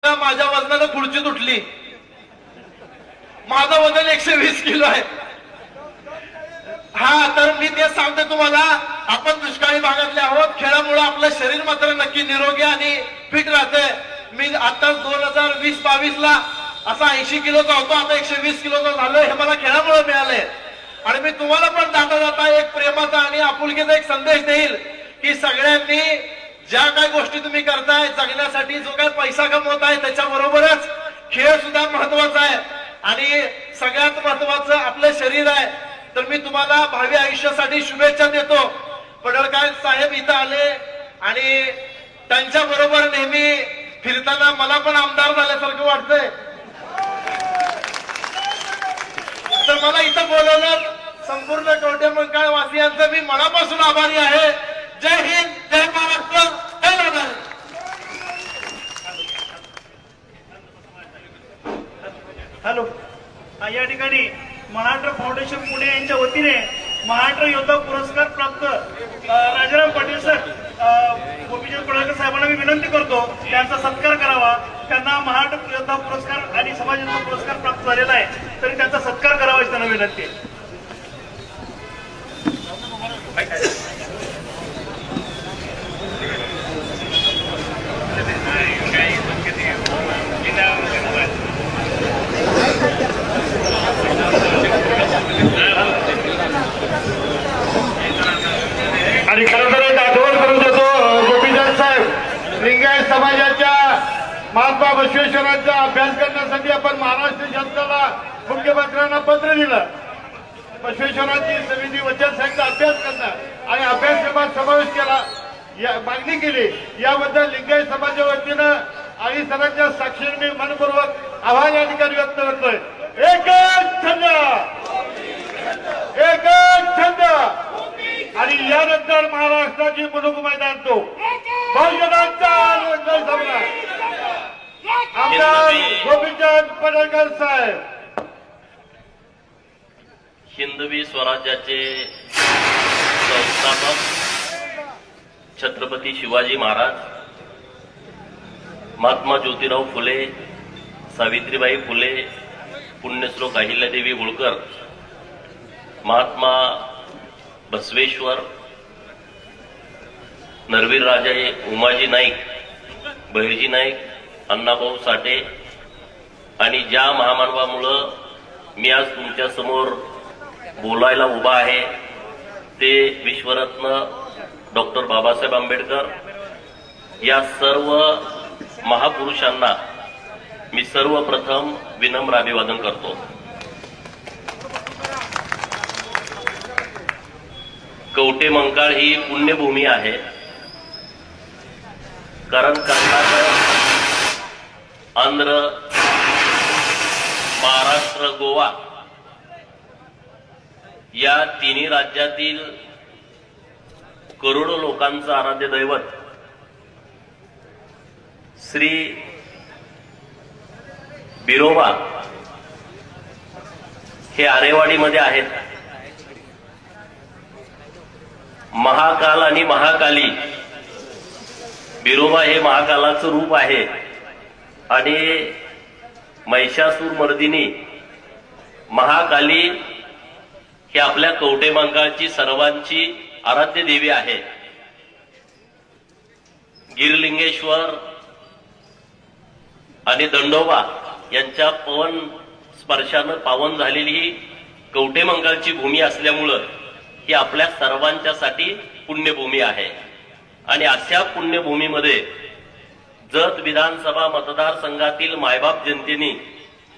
माझ्या वजनानं खुर्ची तुटली. माझं वजन 120 किलो आहे. हा, तर मी ते सांगतो तुम्हाला, आपण दुष्काळी भागातले आहोत. खेळामुळे आपलं शरीर मात्र नक्की निरोगी आणि फिट राहते. मी आता 2020-22 ला असा 80 किलोचा होतो, आता 120 किलोचा झालोय. हे मला खेळामुळे मिळालंय. आणि मी तुम्हाला पण जाता जाता एक प्रेमाचा आणि आपुलकीचा एक संदेश देईल की सगळ्यांनी ज्या काही गोष्टी तुम्ही करताय जगण्यासाठी, जो काही पैसा कमवताय त्याच्याबरोबरच खेळ सुद्धा महत्वाचा आहे. आणि सगळ्यात महत्वाचं आपलं शरीर आहे. तर मी तुम्हाला भावी आयुष्यासाठी शुभेच्छा देतो. पडळकर साहेब इथं आले आणि त्यांच्या बरोबर नेहमी फिरताना मला पण आमदार झाल्यासारखं वाटतंय. तर मला इथं बोलवलं संपूर्ण कवठेमंकाळ वासियांचा मी मनापासून आभारी आहे. जय हिंद, जय महाराष्ट्र, जय महाराष्ट्र. हॅलो, या ठिकाणी महाराष्ट्र फाउंडेशन पुणे यांच्या वतीने महाराष्ट्र योद्धा पुरस्कार प्राप्त राजाराम पाटील सर, गोपीचंद पडळकर साहेबांना मी विनंती करतो त्यांचा सत्कार करावा. त्यांना महाराष्ट्र योद्धा पुरस्कार आणि समाज योद्धा पुरस्कार प्राप्त झालेला आहे, तरी त्यांचा सत्कार करावा अशी त्यांना विनंती आहे. आणि खरं तर एक आठवण करून देतो, गोपीचंद साहेब लिंगायत समाजाच्या महात्मा बसवेश्वरांचा अभ्यास करण्यासाठी आपण महाराष्ट्र जनतेला मुख्यमंत्र्यांना पत्र दिलं. बसवेश्वरांची समिती वचन साहेबचा अभ्यास करणार आणि अभ्यासक्रमात समावेश केला मागणी केली. याबद्दल लिंगायत समाजाच्या वतीनं आणि सरांच्या साक्षीने मी मनपूर्वक आभार या ठिकाणी व्यक्त करतोय. एकच छंद, एकच छंद. आणि यानंतर महाराष्ट्राची मुलुक मैदान तो बहुजनांचा आमदार गोपीचंद पडळकर साहेब. हिंदवी स्वराज्याचे संस्थापक छत्रपती शिवाजी महाराज, महात्मा ज्योतिराव फुले, सावित्रीबाई फुले, पुण्यश्लोक अहिल्यादेवी होळकर, महात्मा बसवेश्वर, नरवीर राजे उमाजी नाईक, बहिर्जी नाईक, अण्णाभाऊ साठे आणि ज्या महामानवामुळं मी आज तुमच्या समोर बोलायला उभा आहे ते विश्वरत्न डॉक्टर बाबासाहेब आंबेडकर. या सर्व महापुरुषांना मी सर्वप्रथम विनम्र अभिवादन करतो. कवठेमंकाळ ही पुण्यभूमी आहे, कारण कर्नाटक, आंध्र, महाराष्ट्र, गोवा या तिन्ही राज्यातील करोडो लोकांचं आराध्य दैवत श्री बिरोबा हे आरेवाडीमध्ये आहेत. महाकाल आणि महाकाली, बिरोबा हे महाकालाचं रूप आहे आणि महिषासूर मर्दिनी महाकाली ही आपल्या कवठेमंकाळची सर्वांची आराध्य देवी आहे. गिरलिंगेश्वर आणि दंडोबा यांच्या पवन स्पर्शानं पावन झालेली ही कवठेमंकाळची भूमी असल्यामुळं ही आपल्या सर्वांच्यासाठी पुण्यभूमी आहे. आणि अशा पुण्यभूमीमध्ये जत विधानसभा मतदारसंघातील मायबाप जनतेने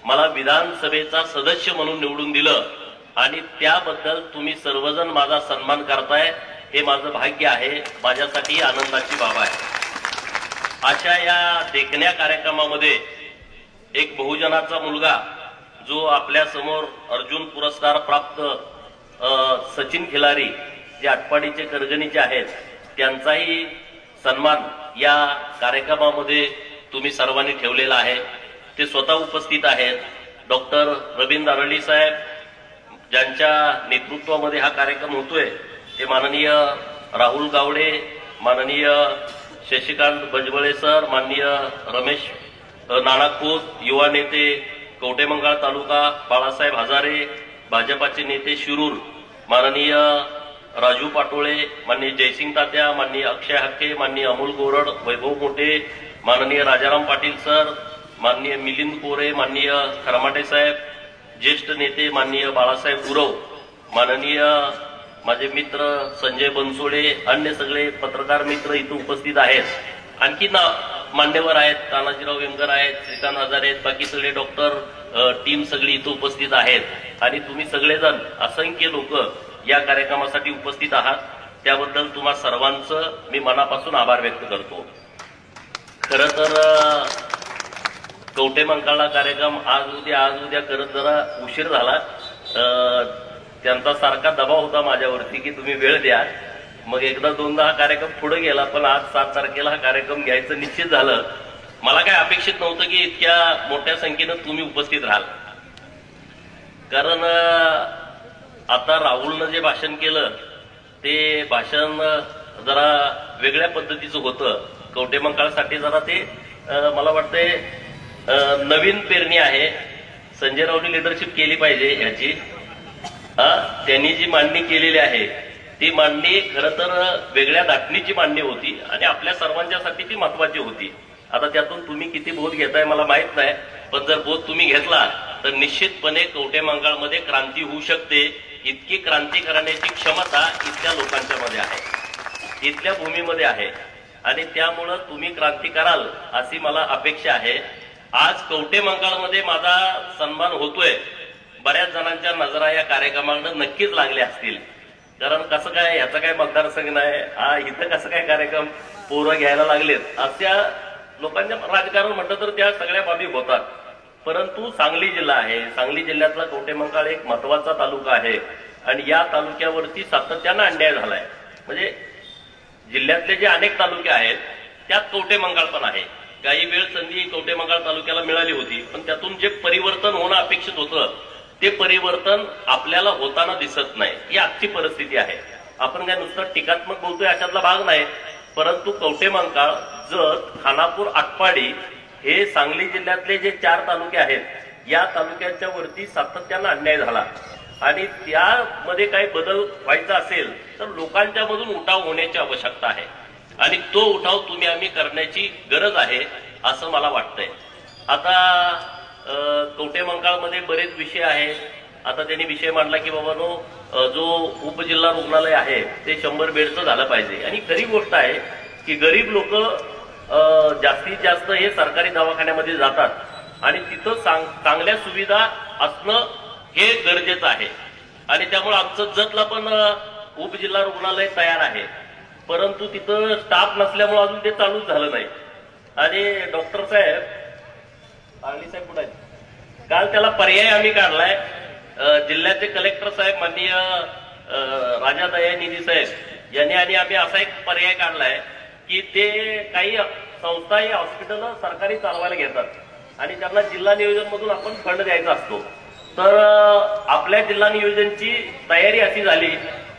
मला विधानसभेचा सदस्य म्हणून निवडून दिलं आणि त्याबद्दल तुम्ही सर्वजण माझा सन्मान करताय, हे माझं भाग्य आहे, माझ्यासाठी आनंदाची बाब आहे. अशा या देखण्या कार्यक्रमामध्ये एक बहुजनाचा मुलगा जो आपल्या समोर अर्जुन पुरस्कार प्राप्त सचिन खिलारी जे आटपाडीचे करगणीचे आहेत, त्यांचाही सन्मान या कार्यक्रमामध्ये तुम्ही सर्वांनी ठेवलेला आहे. ते स्वतः उपस्थित आहेत. डॉक्टर रवींद्र अरळी साहेब ज्यांच्या नेतृत्वामध्ये हा कार्यक्रम होतोय ते माननीय राहुल गावडे, माननीय शशिकांत भजबळे सर, माननीय रमेश नाना खोत युवा नेते कवठेमंकाळ तालुका बाळासाहेब हजारे, भाजपाचे नेते शिरूर माननीय राजू पाटोळे, माननीय जयसिंग तात्या, माननीय अक्षय हक्के, माननीय अमोल गोरड, वैभव मोठे, माननीय राजाराम पाटील सर, माननीय मिलिंद कोरे, माननीय खरमाटे साहेब, ज्येष्ठ नेते माननीय बाळासाहेब गुरव, माननीय माझे मित्र संजय बनसोडे, अन्य सगळे पत्रकार मित्र इथं उपस्थित आहेत. आणखी मान्यवर आहेत, तानाजीराव वेंगर आहेत, श्रीकांत हजारे आहेत, बाकी सगळे डॉक्टर टीम सगळी इथं उपस्थित आहेत. आणि तुम्ही सगळेजण असंख्य लोक या कार्यक्रमासाठी उपस्थित आहात, त्याबद्दल तुम्हा सर्वांचं मी मनापासून आभार व्यक्त करतो. खरं तर कवठेमंकाळला कार्यक्रम आज उद्या करत जरा उशीर झाला. त्यांचा सारखा दबाव होता माझ्यावरती की तुम्ही वेळ द्या. मग एकदा दोनदा हा कार्यक्रम पुढे गेला, पण आज 7 तारखेला हा कार्यक्रम घ्यायचं निश्चित झालं. मला काय अपेक्षित नव्हतं की इतक्या मोठ्या संख्येनं तुम्ही उपस्थित राहाल. कारण आता राहुलनं जे भाषण केलं ते भाषण जरा वेगळ्या पद्धतीचं होतं. कवठेमंकाळसाठी जरा ते मला वाटतंय नवीन पेरणी आहे. संजय राऊतनी लिडरशिप केली पाहिजे याची. त्यांनी जी मांडणी केलेली आहे ती मांडणी खरं तर वेगळ्या धाटणीची मांडणी होती आणि आपल्या सर्वांच्यासाठी ती महत्वाची होती. आता त्यातून तुम्ही किती बोध घेताय मला माहित नाही, पण जर बोध तुम्ही घेतला तर निश्चितपणे कवठेमंकाळमध्ये क्रांती होऊ शकते. इतकी क्रांती करण्याची क्षमता इथल्या लोकांच्या मध्ये आहे, इथल्या भूमीमध्ये आहे आणि त्यामुळं तुम्ही क्रांती कराल अशी मला अपेक्षा आहे. आज कवठेमंकाळमध्ये माझा सन्मान होतोय. बऱ्याच जणांच्या नजरा या कार्यक्रमाकडे नक्कीच लागल्या असतील. कारण कसं काय, ह्याचा काय मतदारसंघ नाही, इथं कसं काय कार्यक्रम पोरं घ्यायला लागलेत, अशा लोकांच्या राजकारण म्हटलं तर त्या सगळ्या बाबी होतात. परंतु सांगली जिल्हा आहे, सांगली जिल्ह्यातला कवठेमंकाळ एक महत्वाचा तालुका आहे आणि या तालुक्यावरती सातत्यानं अन्याय झालाय. म्हणजे जिल्ह्यातले जे अनेक तालुके आहेत त्यात कवठेमंकाळ पण आहे. काही वेळ संधी कवठेमंकाळ तालुक्याला मिळाली होती, पण त्यातून जे परिवर्तन होणं अपेक्षित होतं ते परिवर्तन आपल्याला होताना दिसत नाही. ही आजची परिस्थिती आहे. आपण काय नुसतं टीकात्मक बोलतोय अशातला भाग नाही, परंतु कवठेमंकाळ, जत, खानापूर, आटपाडी हे सांगली जिल्ह्यातले जे 4 तालुके आहेत या तालुक्यांच्या वरती सातत्यानं अन्याय झाला आणि त्यामध्ये काही बदल व्हायचा असेल तर लोकांच्या मधून उठाव होण्याची आवश्यकता आहे आणि तो उठाव तुम्ही आम्ही करण्याची गरज आहे असं मला वाटतंय. आता कवठेमंकाळमध्ये बरेच विषय आहेत. आता त्यांनी विषय मांडला की बाबांनो जो उपजिल्हा रुग्णालय आहे ते 100 बेडचं झालं पाहिजे आणि खरी गोष्ट आहे की गरीब लोक जास्तीत जास्त हे सरकारी दवाखान्यामध्ये जातात आणि तिथं चांगल्या सुविधा असणं हे गरजेचं आहे आणि त्यामुळे आमचं जतला पण उपजिल्हा रुग्णालय तयार आहे, परंतु तिथं स्टाफ नसल्यामुळे अजून ते चालूच झालं नाही. आणि डॉक्टर साहेब आर्ली साहेब कुठे आहेत, काल त्याला पर्याय आम्ही काढलाय. जिल्ह्याचे कलेक्टर साहेब माननीय राजा दयानिधी साहेब यांनी आणि आम्ही असा एक पर्याय काढलाय की ते काही संस्था हे हॉस्पिटल सरकारी चालवायला घेतात आणि त्यांना जिल्हा नियोजन मधून आपण फंड द्यायचा असतो. तर आपल्या जिल्हा नियोजनची तयारी अशी झाली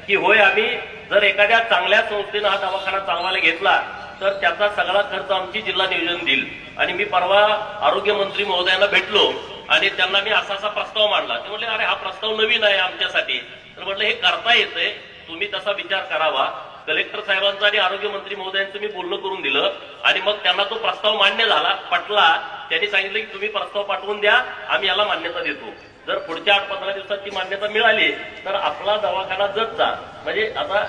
की होय, आम्ही जर एखाद्या चांगल्या संस्थेनं हा दवाखाना चालवायला घेतला तर त्याचा सगळा खर्च आमची जिल्हा नियोजन देईल. आणि मी परवा आरोग्यमंत्री महोदयांना भेटलो आणि त्यांना मी असा प्रस्ताव मांडला. ते म्हटले अरे हा प्रस्ताव नवीन आहे आमच्यासाठी. तर म्हटलं हे करता येतंय, तुम्ही तसा विचार करावा. कलेक्टर साहेबांचं आणि आरोग्यमंत्री महोदयांचं मी बोलणं करून दिलं आणि मग त्यांना तो प्रस्ताव मान्य झाला, पटला. त्यांनी सांगितलं की तुम्ही प्रस्ताव पाठवून द्या, आम्ही याला मान्यता देतो. जर पुढच्या 8-15 दिवसात ती मान्यता मिळाली तर आपला दवाखाना जतचा म्हणजे आता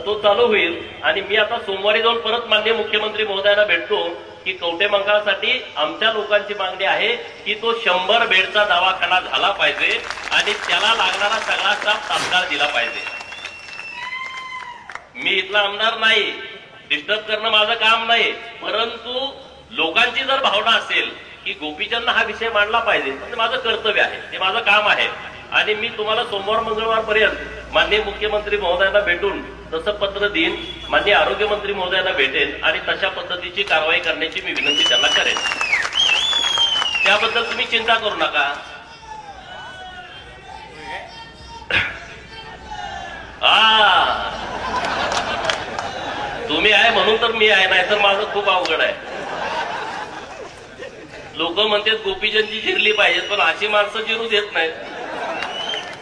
तो चालू होईल. आणि मी आता सोमवारी जाऊन परत माननीय मुख्यमंत्री महोदयांना भेटतो की कवठेमंकाळसाठी आमच्या लोकांची मागणी आहे की तो 100 बेडचा दवाखाना झाला पाहिजे आणि त्याला लागणारा सगळा स्टाफ तात्काळ दिला पाहिजे. मी इथला आमदार नाही, डिस्टर्ब करणं माझं काम नाही, परंतु लोकांची जर भावना असेल की गोपीचंद हा विषय मांडला पाहिजे तर माझं कर्तव्य आहे, ते माझं काम आहे. आणि मी तुम्हाला सोमवार मंगळवार पर्यंत माननीय मुख्यमंत्री महोदयांना भेटून तसं पत्र देईन, माननीय आरोग्यमंत्री महोदयांना भेटेन आणि तशा पद्धतीची कारवाई करण्याची मी विनंती त्यांना करेन. त्याबद्दल तुम्ही चिंता करू नका. तुम्ही आहे म्हणून तर मी आहे, नाहीतर माझं खूप अवघड आहे. लोक म्हणतात गोपीचंदची जिरली पाहिजे, पण अशी माणसं जिरू देत नाहीत.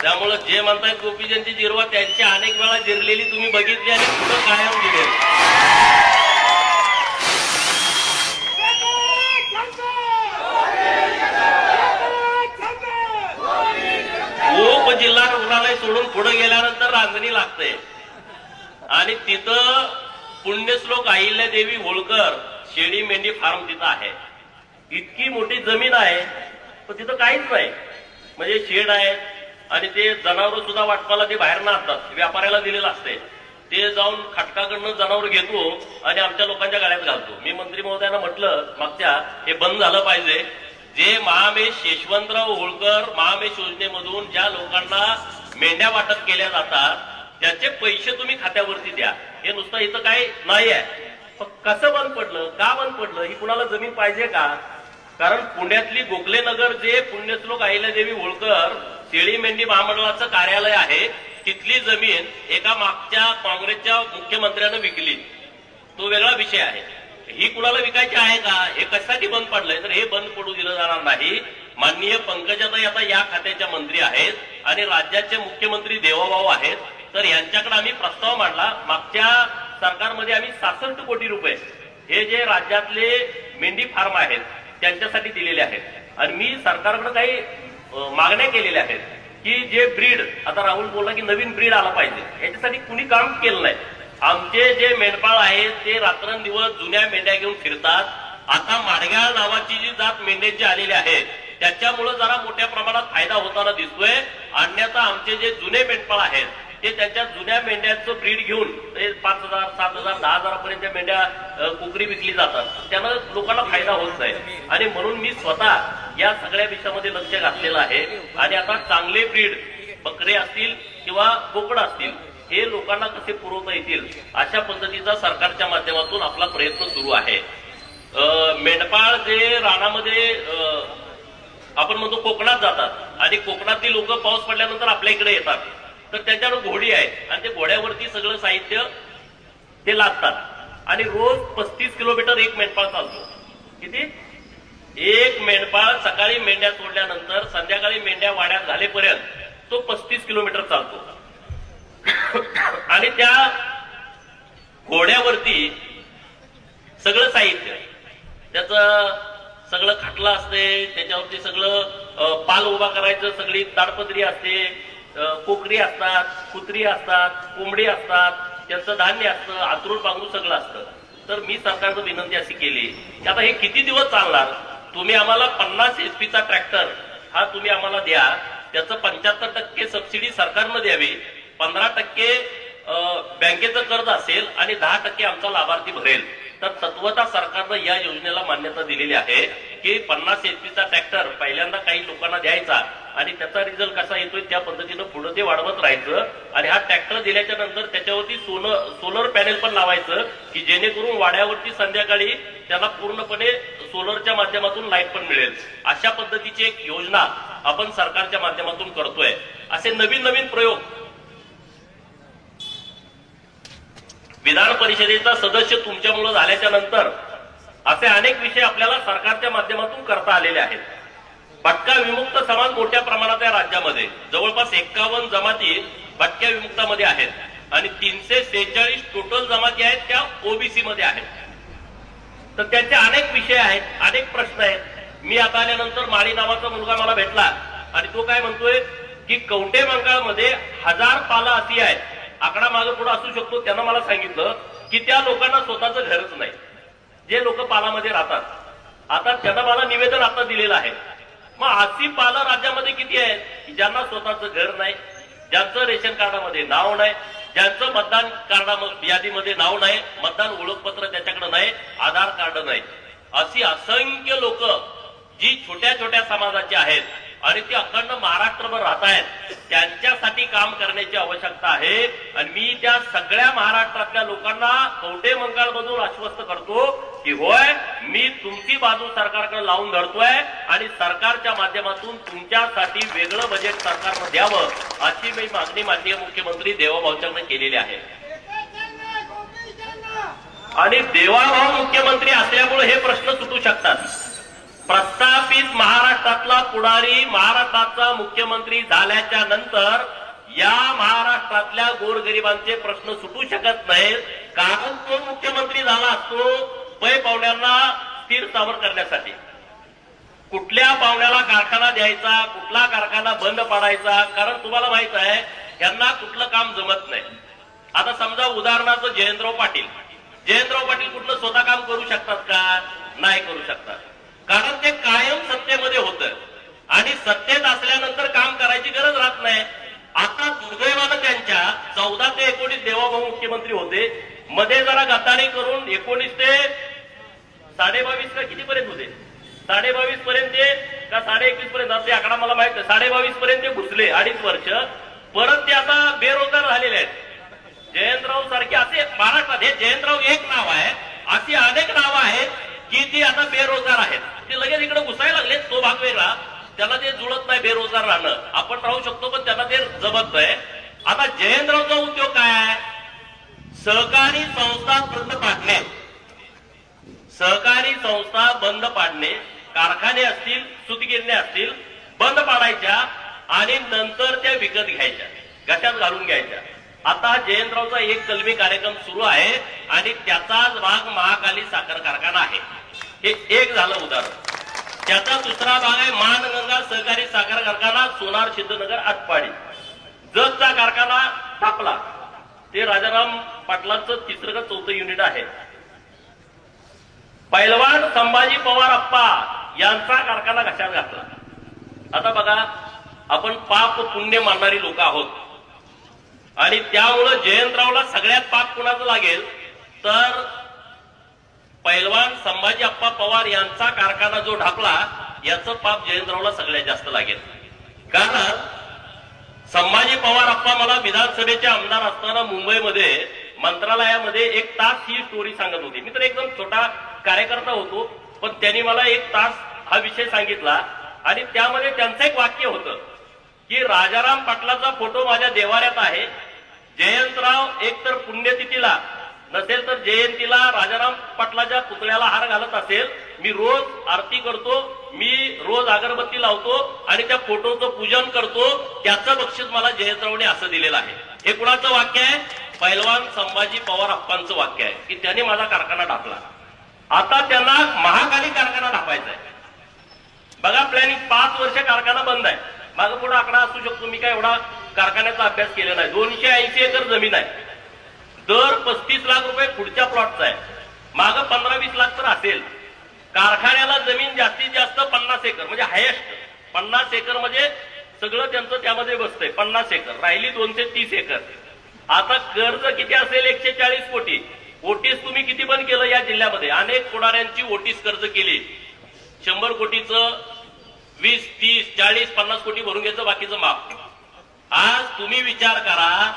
त्यामुळं जे म्हणतायत गोपीचंदची जिरवा, त्यांची अनेक वेळा जिरलेली तुम्ही बघितली आणि पुढं कायम जिरेल. उपजिल्हा रुग्णालय सोडून पुढे गेल्यानंतर रांजणी लागते आणि तिथं पुण्यश्लोक अहिल्यादेवी होळकर शेळी मेंढी फार्म तिथं आहे. इतकी मोठी जमीन आहे पण तिथं काहीच नाही. म्हणजे शेड आहे आणि ते जनावर सुद्धा वाटपाला ते बाहेर न आणतात, व्यापाऱ्याला दिलेलं असते. ते जाऊन खटकाकडनं जनावर घेतो आणि आमच्या लोकांच्या गाड्यात घालतो. मी मंत्री महोदयांना म्हटलं मागच्या, हे बंद झालं पाहिजे. जे महामेश यशवंतराव होळकर महामेश योजनेमधून ज्या लोकांना मेंढ्या वाटप केल्या जातात त्याचे पैसे तुम्ही खात्यावरती द्या. हे नुसतं इथं काही नाही आहे. कसं बंद पडलं, का बंद पडलं, ही कुणाला जमीन पाहिजे का? कारण पुण्यातली गोखलेनगर जे पुण्यश्लोक अहिल्यादेवी होळकर शेळी मेंढी महामंडळाचं कार्यालय आहे, तिथली जमीन एका मागच्या काँग्रेसच्या मुख्यमंत्र्यानं विकली. तो वेगळा विषय आहे. ही कुणाला विकायची आहे का? हे कशासाठी बंद पडलंय? तर हे बंद पडू दिलं जाणार नाही. माननीय पंकजाताई आता या खात्याच्या मंत्री आहेत आणि राज्याचे मुख्यमंत्री देवाभाऊ आहेत. तर यांच्याकडे आम्ही प्रस्ताव मांडला. मागच्या सरकारमध्ये आम्ही 66 कोटी रुपये हे जे राज्यातले मेंढी फार्म आहेत त्यांच्यासाठी दिलेले आहेत. आणि मी सरकारकडे काही मागण्या केलेल्या आहेत की जे ब्रीड, आता राहुल बोलला की नवीन ब्रीड आला पाहिजे, याच्यासाठी कुणी काम केलं नाही. आमचे जे मेंढपाळ आहेत ते रात्रंदिवस जुन्या मेंढ्या घेऊन फिरतात. आता माडगाळ नावाची जी जात मेंढ्यांची आलेली आहे त्याच्यामुळे जरा मोठ्या प्रमाणात फायदा होताना दिसतोय. अन्यथा आमचे जे जुने मेंढपाळ आहेत ते त्यांच्या जुन्या मेंढ्यांचं ब्रीड घेऊन 5,000, 7,000, 10,000 पर्यंत मेंढ्या कुकरी विकली जातात. त्यानं लोकांना फायदा होत नाही. आणि म्हणून मी स्वतः या सगळ्या विषयामध्ये लक्ष घातलेलं आहे. आणि आता चांगले ब्रीड बकरे असतील किंवा बोकडं असतील हे लोकांना कसे पुरवता येतील अशा पद्धतीचा सरकारच्या माध्यमातून आपला प्रयत्न सुरू आहे. मेंढपाळ जे रानामध्ये आपण म्हणतो कोकणात जातात आणि कोकणातली लोक पाऊस पडल्यानंतर आपल्या इकडे येतात, तर त्यांच्याकडे घोडी आहे आणि ते घोड्यावरती सगळं साहित्य ते लादतात आणि रोज 35 किलोमीटर एक मेंढपाळ चालतो. किती? एक मेंढपाळ सकाळी मेंढ्या सोडल्यानंतर संध्याकाळी मेंढ्या वाड्यात घालेपर्यंत तो 35 किलोमीटर चालतो. आणि त्या घोड्यावरती सगळं साहित्य, त्याचं सगळं खाटला असते, त्याच्यावरती सगळं पाल उभा करायचं, सगळी ताडपत्री असते, कोकरी असतात, कुत्री असतात, कोंबडी असतात, त्यांचं धान्य असतं, आतरून बांगू सगळं असतं. तर मी सरकारनं विनंती अशी केली की आता हे किती दिवस चालणार? तुम्ही आम्हाला 50 HP चा ट्रॅक्टर हा तुम्ही आम्हाला द्या, त्याचं 75% सबसिडी सरकारनं द्यावी, 15% बँकेचं कर्ज असेल आणि 10% आमचा लाभार्थी भरेल. तर तत्वतः सरकारनं या योजनेला मान्यता दिलेली आहे की 50 HP चा ट्रॅक्टर पहिल्यांदा काही लोकांना द्यायचा आणि त्याचा रिझल्ट कसा येतोय त्या पद्धतीनं पुढे ते वाढवत राहायचं. आणि हा ट्रॅक्टर दिल्याच्या नंतर त्याच्यावरती सोलर पॅनेल पण लावायचं की जेणेकरून वाड्यावरती संध्याकाळी त्यांना पूर्णपणे सोलरच्या माध्यमातून लाईट पण मिळेल. अशा पद्धतीची एक योजना आपण सरकारच्या माध्यमातून करतोय. असे नवीन नवीन प्रयोग विधान परिषदेचा सदस्य तुमच्यामुळे झाल्याच्या नंतर असे अनेक विषय आपल्याला सरकारच्या माध्यमातून करता आलेले आहेत. भटका विमुक्त समाज मोठ्या प्रमाणात या राज्यामध्ये जवळपास 51 जमाती भटक्या विमुक्तामध्ये आहेत आणि 346 टोटल जमाती आहेत त्या ओबीसी मध्ये आहेत. तर त्यांचे अनेक विषय आहेत, अनेक प्रश्न आहेत. मी आता आल्यानंतर माळी नावाचा मुलगा मला भेटला आणि तो काय म्हणतोय की कवठे मंकाळमध्ये 1000 पाला अशी आहेत, आकडा मागे पुढे असू शकतो. त्यांना मला सांगितलं की त्या लोकांना स्वतःचं घरच नाही, जे लोक पालामध्ये राहतात. आता त्यांना मला निवेदन आता दिलेलं आहे. मग अशी पाला राज्यामध्ये किती आहेत की ज्यांना स्वतःचं घर नाही, ज्यांचं रेशन कार्डामध्ये नाव नाही, ज्यांचं मतदान कार्ड यादीमध्ये नाव नाही, मतदान ओळखपत्र त्याच्याकडे नाही, आधार कार्ड नाही. अशी असंख्य लोक जी छोट्या छोट्या समाजाची आहेत आणि ती अखंड महाराष्ट्रभर राहत आहेत, त्यांच्यासाठी काम करण्याची आवश्यकता आहे. आणि मी त्या सगळ्या महाराष्ट्रातल्या लोकांना कवठे मंकाळमधून आश्वस्त करतो की होय, मी तुमची बाजू सरकारकडे लावून धरतोय आणि सरकारच्या माध्यमातून तुमच्यासाठी वेगळं बजेट सरकारनं द्यावं अशी मी मागणी माननीय मुख्यमंत्री देवाभाऊंच्याकडे केलेली आहे. आणि देवाभाऊ मुख्यमंत्री असल्यामुळे हे प्रश्न सुटू शकतात. प्रस्थापित महाराष्ट्रातला पुढारी महाराष्ट्राचा मुख्यमंत्री झाल्याच्या नंतर या महाराष्ट्रातल्या गोरगरिबांचे प्रश्न सुटू शकत नाहीत, कारण तो मुख्यमंत्री झाला असतो पै पाहुण्यांना स्थिर स्थावर करण्यासाठी. कुठल्या पाहुण्याला कारखाना द्यायचा, कुठला कारखाना बंद पाडायचा, कारण तुम्हाला माहित आहे यांना कुठलं काम जमत नाही. आता समजा उदाहरणार्थ जयंतराव पाटील कुठलं स्वतः काम करू शकतात का? नाही करू शकतात, कारण ते कायम सत्तेमध्ये होतं आणि सत्तेत असल्यानंतर काम करायची गरज राहत नाही. आता दुर्दैवानं त्यांच्या 14 ते 19 देवाभाऊ मुख्यमंत्री होते, मध्ये जरा गद्दारी करून 19 ते 22.5 का कितीपर्यंत होते, 22.5 पर्यंत का 21.5 पर्यंत, ते आकडा मला माहित नाही, 22.5 पर्यंत ते घुसले 2.5 वर्ष. परत ते आता बेरोजगार झालेले आहेत. जयंतराव सारखे असे महाराष्ट्रात, हे जयंतराव एक नाव आहे, अशी अनेक नावं आहेत की ती आता बेरोजगार आहेत. ते लगेच इकडे घुसायला लागले. तो भाग वेगळा, त्यांना ते जुळत नाही बेरोजगार राहणं. आपण राहू शकतो पण त्यांना ते जमत नाही. आता जयंतरावचा उद्योग काय आहे? सहकारी संस्था बंद पाडणे, सहकारी संस्था बंद पाडणे, कारखाने असतील, सूतगिरण्या असतील बंद पाडायच्या आणि नंतर त्या विकत घ्यायच्या, घशात घालून घ्यायच्या. आता जयंतरावचा एक कलमी कार्यक्रम सुरू आहे आणि त्याचाच भाग महाकाली साखर कारखाना आहे. हे एक झालं उदाहरण. त्याचा दुसरा भाग आहे मानगंगा सहकारी साखर कारखाना, सोनार सिद्धनगर आटपाडी. जतचा कारखाना थापला, ते राजाराम पाटलांचं 3रं का 4थं युनिट आहे. पैलवान संभाजी पवार अप्पा यांचा कारखाना घशात घातला. आता बघा, आपण पाप पुण्य मानणारी लोक आहोत आणि त्यामुळं जयंतरावला सगळ्यात पाप कुणाचं लागेल तर पैलवान संभाजी अप्पा पवार यांचा कारखाना जो ढापला याचं पाप जयंतरावला सगळ्यात जास्त लागेल. कारण संभाजी पवार अप्पा मला विधानसभेचे आमदार असताना मुंबईमध्ये मंत्रालयामध्ये 1 तास ही स्टोरी सांगत होती. मी तर एकदम छोटा कार्यकर्ता होतो, पण त्यांनी मला 1 तास हा विषय सांगितला आणि त्यामध्ये त्यांचं एक वाक्य होतं की राजाराम पाटलाचा फोटो माझ्या देवाऱ्यात आहे. जयंतराव एक तर पुण्यतिथीला नसेल तर जयंतीला राजाराम पाटलाच्या पुतळ्याला हार घालत असेल, मी रोज आरती करतो, मी रोज अगरबत्ती लावतो आणि त्या फोटोचं पूजन करतो, त्याचं बक्षीस मला जयंतरावने असं दिलेलं आहे. हे कुणाचं वाक्य आहे? पैलवान संभाजी पवार अप्पांचं वाक्य आहे की त्याने माझा कारखाना ढापला. आता त्यांना महाकाली कारखाना ढापायचा आहे. बघा प्लॅनिंग, 5 वर्ष कारखाना बंद आहे. मागं पुढे आकडा असू शकतो, मी काय एवढा कारखान्याचा अभ्यास केला नाही. 280 एकर जमीन आहे, दर 35 लाख रुपये पुढच्या प्लॉटचा आहे, मागं 15-20 लाख तर असेल. कारखान्याला जमीन जास्तीत जास्त 50 एकर म्हणजे हायेस्ट 50 एकर म्हणजे सगळं त्यांचं त्यामध्ये बसतंय. 50 एकर राहिली 230 एकर. आता कर्ज किती असेल? 140 कोटी. ओटीस तुम्ही किती पण केलं या जिल्ह्यामध्ये? अनेक पुढाऱ्यांची ओटीस कर्ज केली. 100 कोटीचं 20, 30, 40, 50 कोटी भरून घ्यायचं, बाकीचं माफ. आज तुम्ही विचार करा,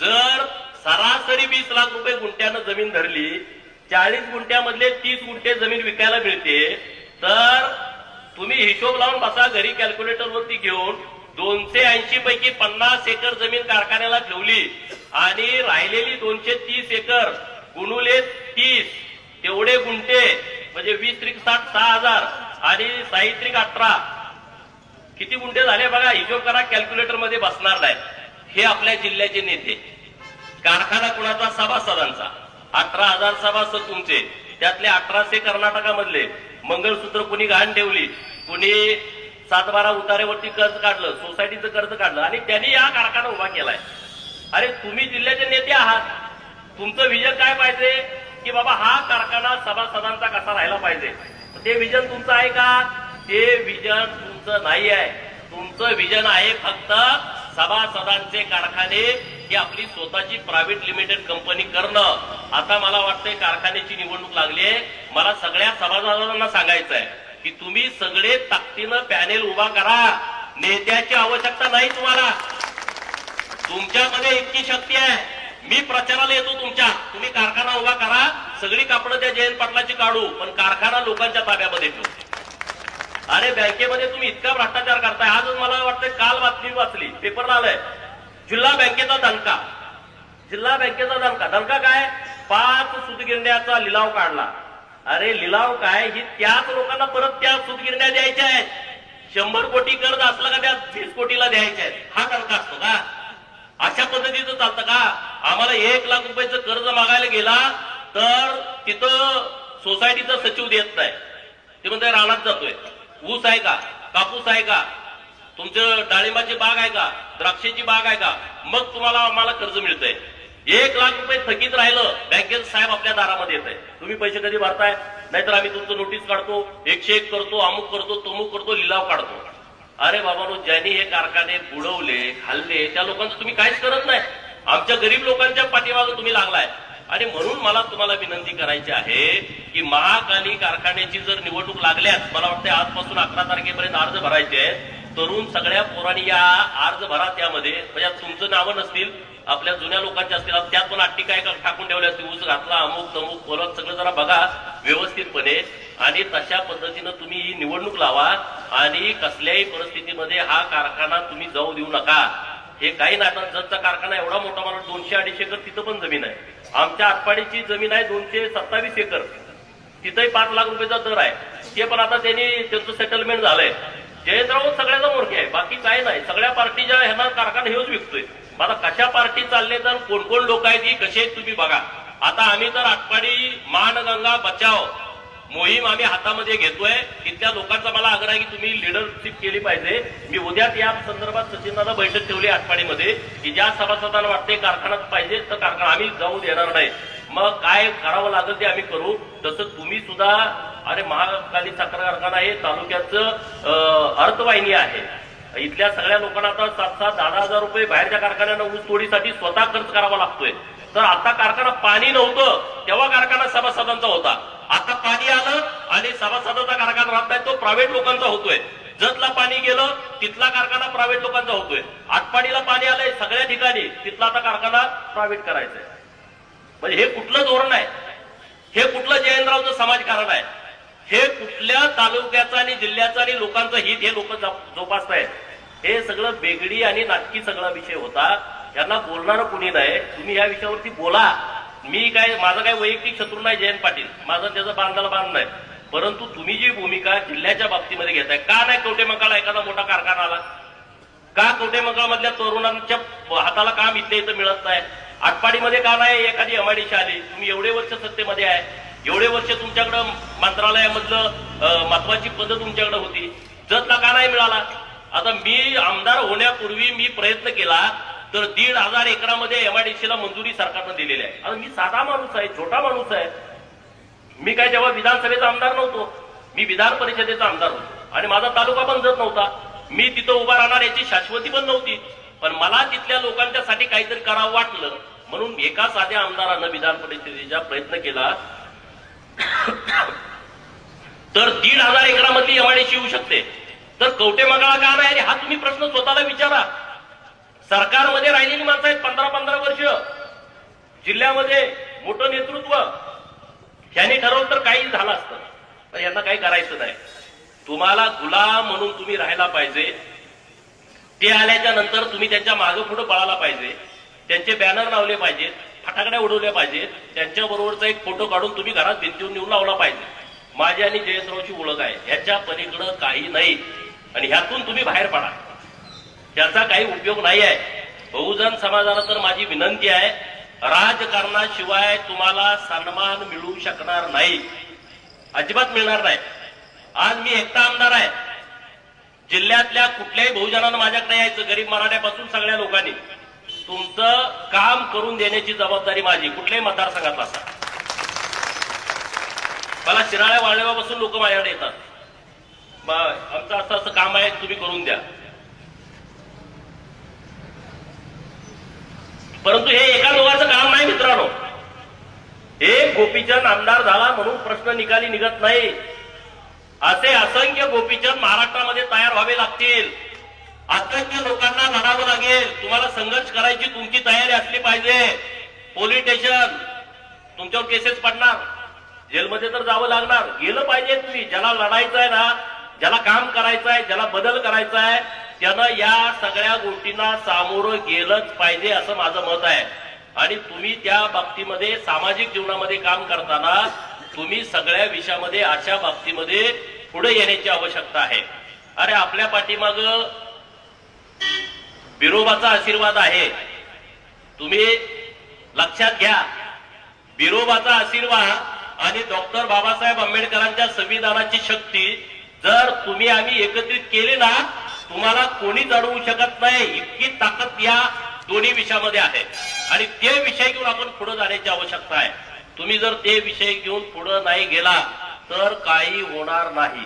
जर सरासरी 20 लाख रुपये गुंठ्यानं जमीन धरली, 40 गुंठ्यामधले 30 गुंठे जमीन विकायला मिळते, तर तुम्ही हिशोब लावून बसा घरी कॅल्क्युलेटर वरती घेऊन. 280 पैकी 50 एकर जमीन कारखान्याला ठेवली आणि राहिलेली 230 एकर गुणुले 30, तेवढे गुंठे म्हणजे 20 त्रिक 60, 6,000 आणि 6 त्रिक 18, किती गुंठे झाले बघा, हिशोब करा, कॅल्क्युलेटर मध्ये बसणार नाही. हे आपल्या जिल्ह्याचे नेते. कारखाना कुणाचा? सभासदांचा. 18,000 सभासद तुमचे, त्यातले 1800 कर्नाटकामधले. मंगळसूत्र कुणी गहाण ठेवली, कुणी 7-12 उतारेवरती कर्ज काढलं, सोसायटीचं कर्ज काढलं आणि त्यांनी हा कारखाना उभा केलाय. अरे तुम्ही जिल्ह्याचे नेते आहात, तुमचं विजन काय पाहिजे की बाबा हा कारखाना सभासदांचा कसा राहिला पाहिजे. ते विजन तुमचं आहे का? ते विजन तुमचं नाही आहे. तुमचं विजन आहे फक्त सभासदांचे कारखाने ही आपली स्वतःची प्रायव्हेट लिमिटेड कंपनी करणं. आता मला वाटतंय कारखान्याची निवडणूक लागली आहे, मला सगळ्या सभासदांना सांगायचं आहे की तुम्ही सगळे ताकदीनं पॅनेल उभा करा. नेत्याची आवश्यकता नाही तुम्हाला, तुमच्यामध्ये इतकी शक्ती आहे. मी प्रचाराला येतो तुमच्या, तुम्ही कारखाना उभा करा, सगळी कापडं त्या जयंत पाटलाची काढू, पण कारखाना लोकांच्या ताब्यामध्ये ठेवू. अरे बँकेमध्ये तुम्ही इतका भ्रष्टाचार करताय. आजच मला वाटतं काल बातमी वाचली, पेपरला आलंय, जिल्हा बँकेचा दणका. जिल्हा बँकेचा दणका काय? 5 सूतगिरण्यांचा लिलाव काढला अरे लिलाव काय, ही त्याच लोकांना परत त्या सूतगिरण्या द्यायच्या आहेत. 100 कोटी कर्ज असलं का त्या 20 कोटीला द्यायचे आहेत. हा कर्ज असतो का? अशा पद्धतीचं चालतं का? आम्हाला 1 लाख रुपयाचं कर्ज मागायला गेला तर तिथं सोसायटीचा सचिव देत नाही. ते म्हणते रानात जातोय. ऊस आहे का, कापूस आहे का, तुमचं डाळिंबाची बाग आहे का, द्राक्षाची बाग आहे का, मग तुम्हाला आम्हाला कर्ज मिळतंय. 1 लाख रुपये थकीत राहिलं, बँकेत साहेब आपल्या दारामध्ये येत आहे, तुम्ही पैसे कधी भरताय, नाहीतर आम्ही तुमचं नोटीस काढतो, 101 करतो, अमुक करतो, तमुक करतो, लिलाव काढतो. अरे बाबांनो, ज्यांनी हे कारखाने बुडवले, खाल्ले, त्या लोकांचं तुम्ही काहीच करत नाही. आमच्या गरीब लोकांच्या पाठीमागे तुम्ही लागलाय. आणि म्हणून मला तुम्हाला विनंती करायची आहे की महाकाली कारखान्याची जर निवडणूक लागल्यास, मला वाटतं आजपासून 11 तारखेपर्यंत अर्ज भरायचे आहेत. तरुण सगळ्या पोरांनी या अर्ज भरा. त्यामध्ये म्हणजे तुमचं नावं नसतील, आपल्या जुन्या लोकांचे असतील, त्यात पण अट्टी काय टाकून ठेवले असतील, ऊस घातला, अमुक तमुक परत सगळं जरा बघा व्यवस्थितपणे. आणि तशा पद्धतीनं तुम्ही ही निवडणूक लावा. आणि कसल्याही परिस्थितीमध्ये हा कारखाना तुम्ही जाऊ देऊ नका. हे काही नाटक, जतचा कारखाना एवढा मोठा, मला 200-250 एकर तिथं पण जमीन आहे. आमच्या आटपाडीची जमीन आहे 227 एकर, तिथंही 5 लाख रुपयाचा दर आहे. ते पण आता त्यांचं सेटलमेंट झालंय. जयंतराव सगळ्याचा मोरके आहे, बाकी काय नाही. सगळ्या पार्टीच्या ह्यांना कारखाना हेच विकतोय. आता कशा पार्टी चालले, तर कोण कोण लोक आहेत, ही कशी आहेत तुम्ही बघा. आता आम्ही तर आटपाडी मानगंगा बचाव मोहीम आम्ही हातामध्ये घेतोय. तिथल्या लोकांचा मला आग्रह आहे की तुम्ही लिडरशिप केली पाहिजे. मी उद्याच या संदर्भात सचिनदादा बैठक ठेवली आटपाडीमध्ये की ज्या सभासदांना वाटते कारखानाच पाहिजे तर कारखाना आम्ही जाऊ देणार नाही. मग काय करावं लागेल ते आम्ही करू. तसं तुम्ही सुद्धा, अरे महाकाली साखर कारखाना हे तालुक्याचं अर्थवाहिनी आहे. इथल्या सगळ्या लोकांना आता 7,000-10,000 हजार रुपये बाहेरच्या कारखान्यांना ऊस तोडीसाठी स्वतः खर्च करावा लागतोय. तर आता कारखाना पाणी नव्हतं तेव्हा कारखाना सभासदांचा होता. आता पाणी आलं आणि सभासदाचा कारखाना राहत नाही, तो प्रायव्हेट लोकांचा होतोय. जतला पाणी गेलं, तिथला कारखाना प्रायव्हेट लोकांचा होतोय. आटपाडीला पाणी आलंय सगळ्या ठिकाणी, तिथला आता कारखाना प्रायव्हेट करायचंय. म्हणजे हे कुठलं धोरण आहे? हे कुठलं जयंतरावचं समाजकारण आहे? हे कुठल्या तालुक्याचं आणि जिल्ह्याचं आणि लोकांचं हित हे लोक जोपासतायत? हे सगळं बेगडी आणि नाटकी सगळा विषय होता. यांना बोलणारं कुणी नाही. तुम्ही या विषयावरती बोला. मी काय, माझा काय वैयक्तिक शत्रू नाही जयंत पाटील, माझं त्याचं बांधायला बांध नाही. परंतु तुम्ही जी भूमिका जिल्ह्याच्या बाबतीमध्ये घेताय, का नाही कवठेमंकाळला एखादा मोठा कारखाना आला? का कवठेमंकाळमधल्या तरुणांच्या हाताला काम इथल्या इथं मिळत नाही? आटपाडीमध्ये का नाही एखादी एमआयडीसी आली? तुम्ही एवढे वर्ष सत्तेमध्ये आहे, एवढे वर्ष तुमच्याकडं मंत्रालयामधलं महत्वाची पद तुमच्याकडे होती, जतला का नाही मिळाला? आता मी आमदार होण्यापूर्वी मी प्रयत्न केला तर 1,500 एकरामध्ये एमआयडीसीला मंजुरी सरकारनं दिलेली आहे. आता मी साधा माणूस आहे, छोटा माणूस आहे. मी काय तेव्हा विधानसभेचा आमदार नव्हतो, मी विधान परिषदेचा आमदार होतो आणि माझा तालुका पण जत नव्हता. मी तिथं उभा राहणार याची शाश्वती पण नव्हती. पण मला तिथल्या लोकांच्यासाठी काहीतरी करावं वाटलं म्हणून एका साध्या आमदारानं विधान परिषदेचा प्रयत्न केला. तर 1,500 एकरामधली एमआयडीसी येऊ शकते, तर कवठेमंकाळला का नाही? हा तुम्ही प्रश्न स्वतःला विचारा. सरकारमध्ये राहिलेली माणसं आहेत 15-15 वर्ष, जिल्ह्यामध्ये मोठं नेतृत्व. यांनी ठरवलं तर काही झालं असतं, पण यांना काही करायचं नाही. तुम्हाला गुलाम म्हणून तुम्ही राहायला पाहिजे. ते आल्याच्या नंतर तुम्ही त्यांच्या मागे पुढे पळायला पाहिजे, त्यांचे बॅनर लावले पाहिजेत, फटाकड्या उडवल्या पाहिजेत, त्यांच्याबरोबरचा एक फोटो काढून तुम्ही घरात भिंतीवर नेऊन लावला पाहिजे. माझी आणि जयंतरावची ओळख आहे, ह्याच्या पलीकडं काही नाही. आणि ह्यातून तुम्ही बाहेर पडा, त्याचा काही उपयोग नाही आहे. बहुजन समाजाला तर माझी विनंती आहे, राजकारणाशिवाय तुम्हाला सन्मान मिळू शकणार नाही, अजिबात मिळणार नाही. आज मी एकटा आमदार आहे. जिल्ह्यातल्या कुठल्याही बहुजनानं माझ्याकडे यायचं, गरीब मराठ्यापासून सगळ्या लोकांनी. तुमचं काम करून देण्याची जबाबदारी माझी, कुठल्याही मतदारसंघातला असा. मला शिराळ्या वाळल्यापासून लोक माझ्याकडे येतात, आमचं असं असं काम आहे, तुम्ही करून द्या. परंतु हे एका दोघांचं काम नाही मित्रांनो. एक गोपीचंद आमदार झाला म्हणून प्रश्न निकाली निघत नाही. असे असंख्य गोपीचंद महाराष्ट्रामध्ये तयार व्हावे लागतील. असंख्य लोकांना लढावं लागेल. तुम्हाला संघर्ष करायची तुमची तयारी असली पाहिजे. पोलीस स्टेशन तुमच्यावर केसेस पडणार, जेलमध्ये तर जावं लागणार. गेलं पाहिजे तुम्ही. ज्याला लढायचं आहे ना, ज्याला काम करायचं आहे, ज्याला बदल करायचा आहे, त्यानं या सगळ्या गोष्टींना सामोरं गेलंच पाहिजे असं माझं मत आहे. आणि तुम्ही त्या बाबतीमध्ये सामाजिक जीवनामध्ये काम करताना तुम्ही सगळ्या विषयामध्ये अशा बाबतीमध्ये पुढे येण्याची आवश्यकता आहे. अरे आपल्या पाठीमाग बिरोबाचा आशीर्वाद आहे. तुम्ही लक्षात घ्या, बिरोबाचा आशीर्वाद आणि डॉक्टर बाबासाहेब आंबेडकरांच्या संविधानाची शक्ती जर तुम्ही आम्ही एकत्रित केली ना, तुम्हाला कोणीच अडवू शकत नाही. इतकी ताकद या दोन्ही विषयामध्ये आहे आणि ते विषय घेऊन आपण पुढे जाण्याची आवश्यकता आहे. तुम्ही जर ते विषय घेऊन पुढे नाही गेला तर काही होणार नाही.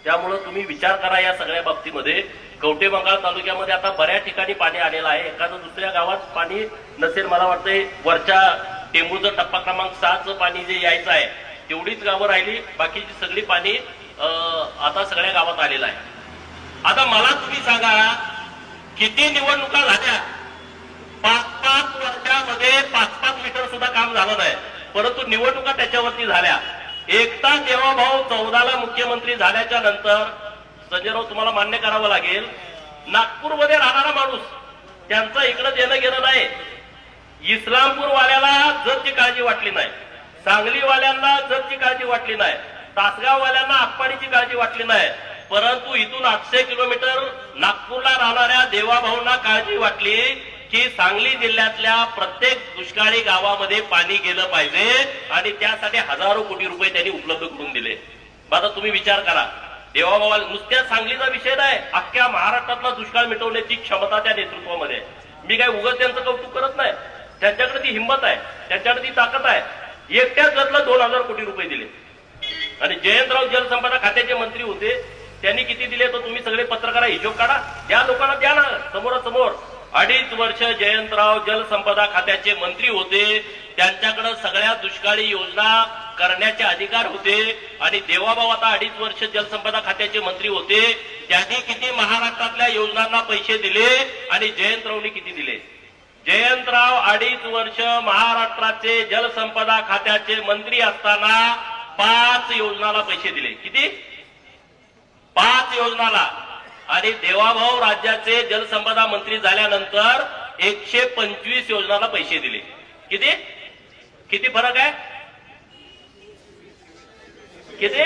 त्यामुळे तुम्ही विचार करा या सगळ्या बाबतीमध्ये. कवठेमंकाळ तालुक्यामध्ये आता बऱ्याच ठिकाणी पाणी आलेलं आहे. एखादं दुसऱ्या गावात पाणी नसेल, मला वाटतंय वरच्या टेंबूचं टप्पा क्रमांक 6चं पाणी जे यायचं आहे तेवढीच गावं राहिली, बाकीची सगळी पाणी आता सगळ्या गावात आलेलं आहे. आता मला तुम्ही सांगा, किती निवडणुका झाल्या? 5-5 वर्षामध्ये 5-5 मीटर सुद्धा काम झालं नाही, परंतु निवडणुका त्याच्यावरती झाल्या. एकटा देवाभाऊ 14ला मुख्यमंत्री झाल्याच्या नंतर, संजयराव तुम्हाला मान्य करावं लागेल, नागपूरमध्ये राहणारा माणूस त्यांचं इकडं देणं घेणं नाही. इस्लामपूरवाल्याला जतची काळजी वाटली नाही, सांगलीवाल्यांना जतची काळजी वाटली नाही, तासगाववाल्यांना आटपाडीची काळजी वाटली नाही, परंतु इथून 800 किलोमीटर नागपूरला राहणाऱ्या देवाभाऊंना काळजी वाटली की सांगली जिल्ह्यातल्या प्रत्येक दुष्काळी गावामध्ये पाणी गेलं पाहिजे आणि त्यासाठी हजारो कोटी रुपये त्यांनी उपलब्ध करून दिले. आता तुम्ही विचार करा, देवाभाऊ नुसत्या सांगलीचा विषय नाही, अख्ख्या महाराष्ट्रातला दुष्काळ मिटवण्याची क्षमता त्या नेतृत्वामध्ये. मी काय उगाच त्यांचं कौतुक करत नाही, त्यांच्याकडे ती हिंमत आहे, त्यांच्याकडे ती ताकद आहे. एकट्याच जतला 2000 कोटी रुपये दिले. आणि जयंतराव जलसंपदा खात्याचे मंत्री होते, त्यांनी किती दिले तर तुम्ही सगळे पत्रकार हिशोब काढा, त्या लोकांना द्या ना समोरासमोर. 2.5 वर्ष जयंतराव जलसंपदा खात्याचे मंत्री होते, त्यांच्याकडे सगळ्या दुष्काळी योजना करण्याचे अधिकार होते. आणि देवाभाऊ आता 2.5 वर्ष जलसंपदा खात्याचे मंत्री होते, त्यांनी किती महाराष्ट्रातल्या योजनांना पैसे दिले आणि जयंतरावनी किती दिले? जयंतराव 2.5 वर्ष महाराष्ट्राचे जलसंपदा खात्याचे मंत्री असताना 5 योजनाला पैसे दिले. किती? 5 योजनाला. आणि देवाभाऊ राज्याचे जलसंपदा मंत्री झाल्यानंतर 125 योजनाला पैसे दिले. किती किती फरक आहे? किती?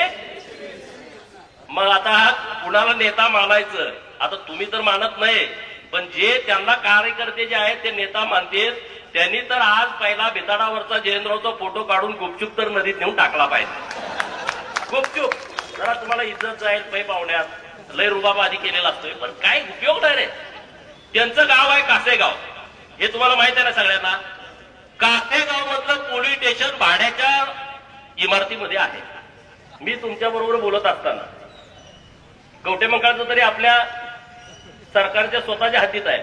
मग आता कुणाला नेता मानायचं? आता तुम्ही तर मानत नाही, पण जे त्यांना कार्यकर्ते जे आहेत ते नेता मानतील, त्यांनी तर आज पहिला बेताडावरचा जयंतरावचा फोटो काढून गुपचूप तर नदीत नेऊन टाकला पाहिजे. गुपचूप जरा तुम्हाला इज्जत जाईल पै पाहुण्यात, लय रुबाब आधी केलेला असतोय, पण काय उपयोग नाही रे. त्यांचं गाव आहे कासेगाव, हे तुम्हाला माहित आहे ना सगळ्यांना. कासेगाव मधलं पोलीस स्टेशन भाड्याच्या इमारतीमध्ये आहे. मी तुमच्या बरोबर बोलत असताना कवठेमंकाळचं तरी आपल्या सरकारच्या स्वतःच्या हातीत आहे,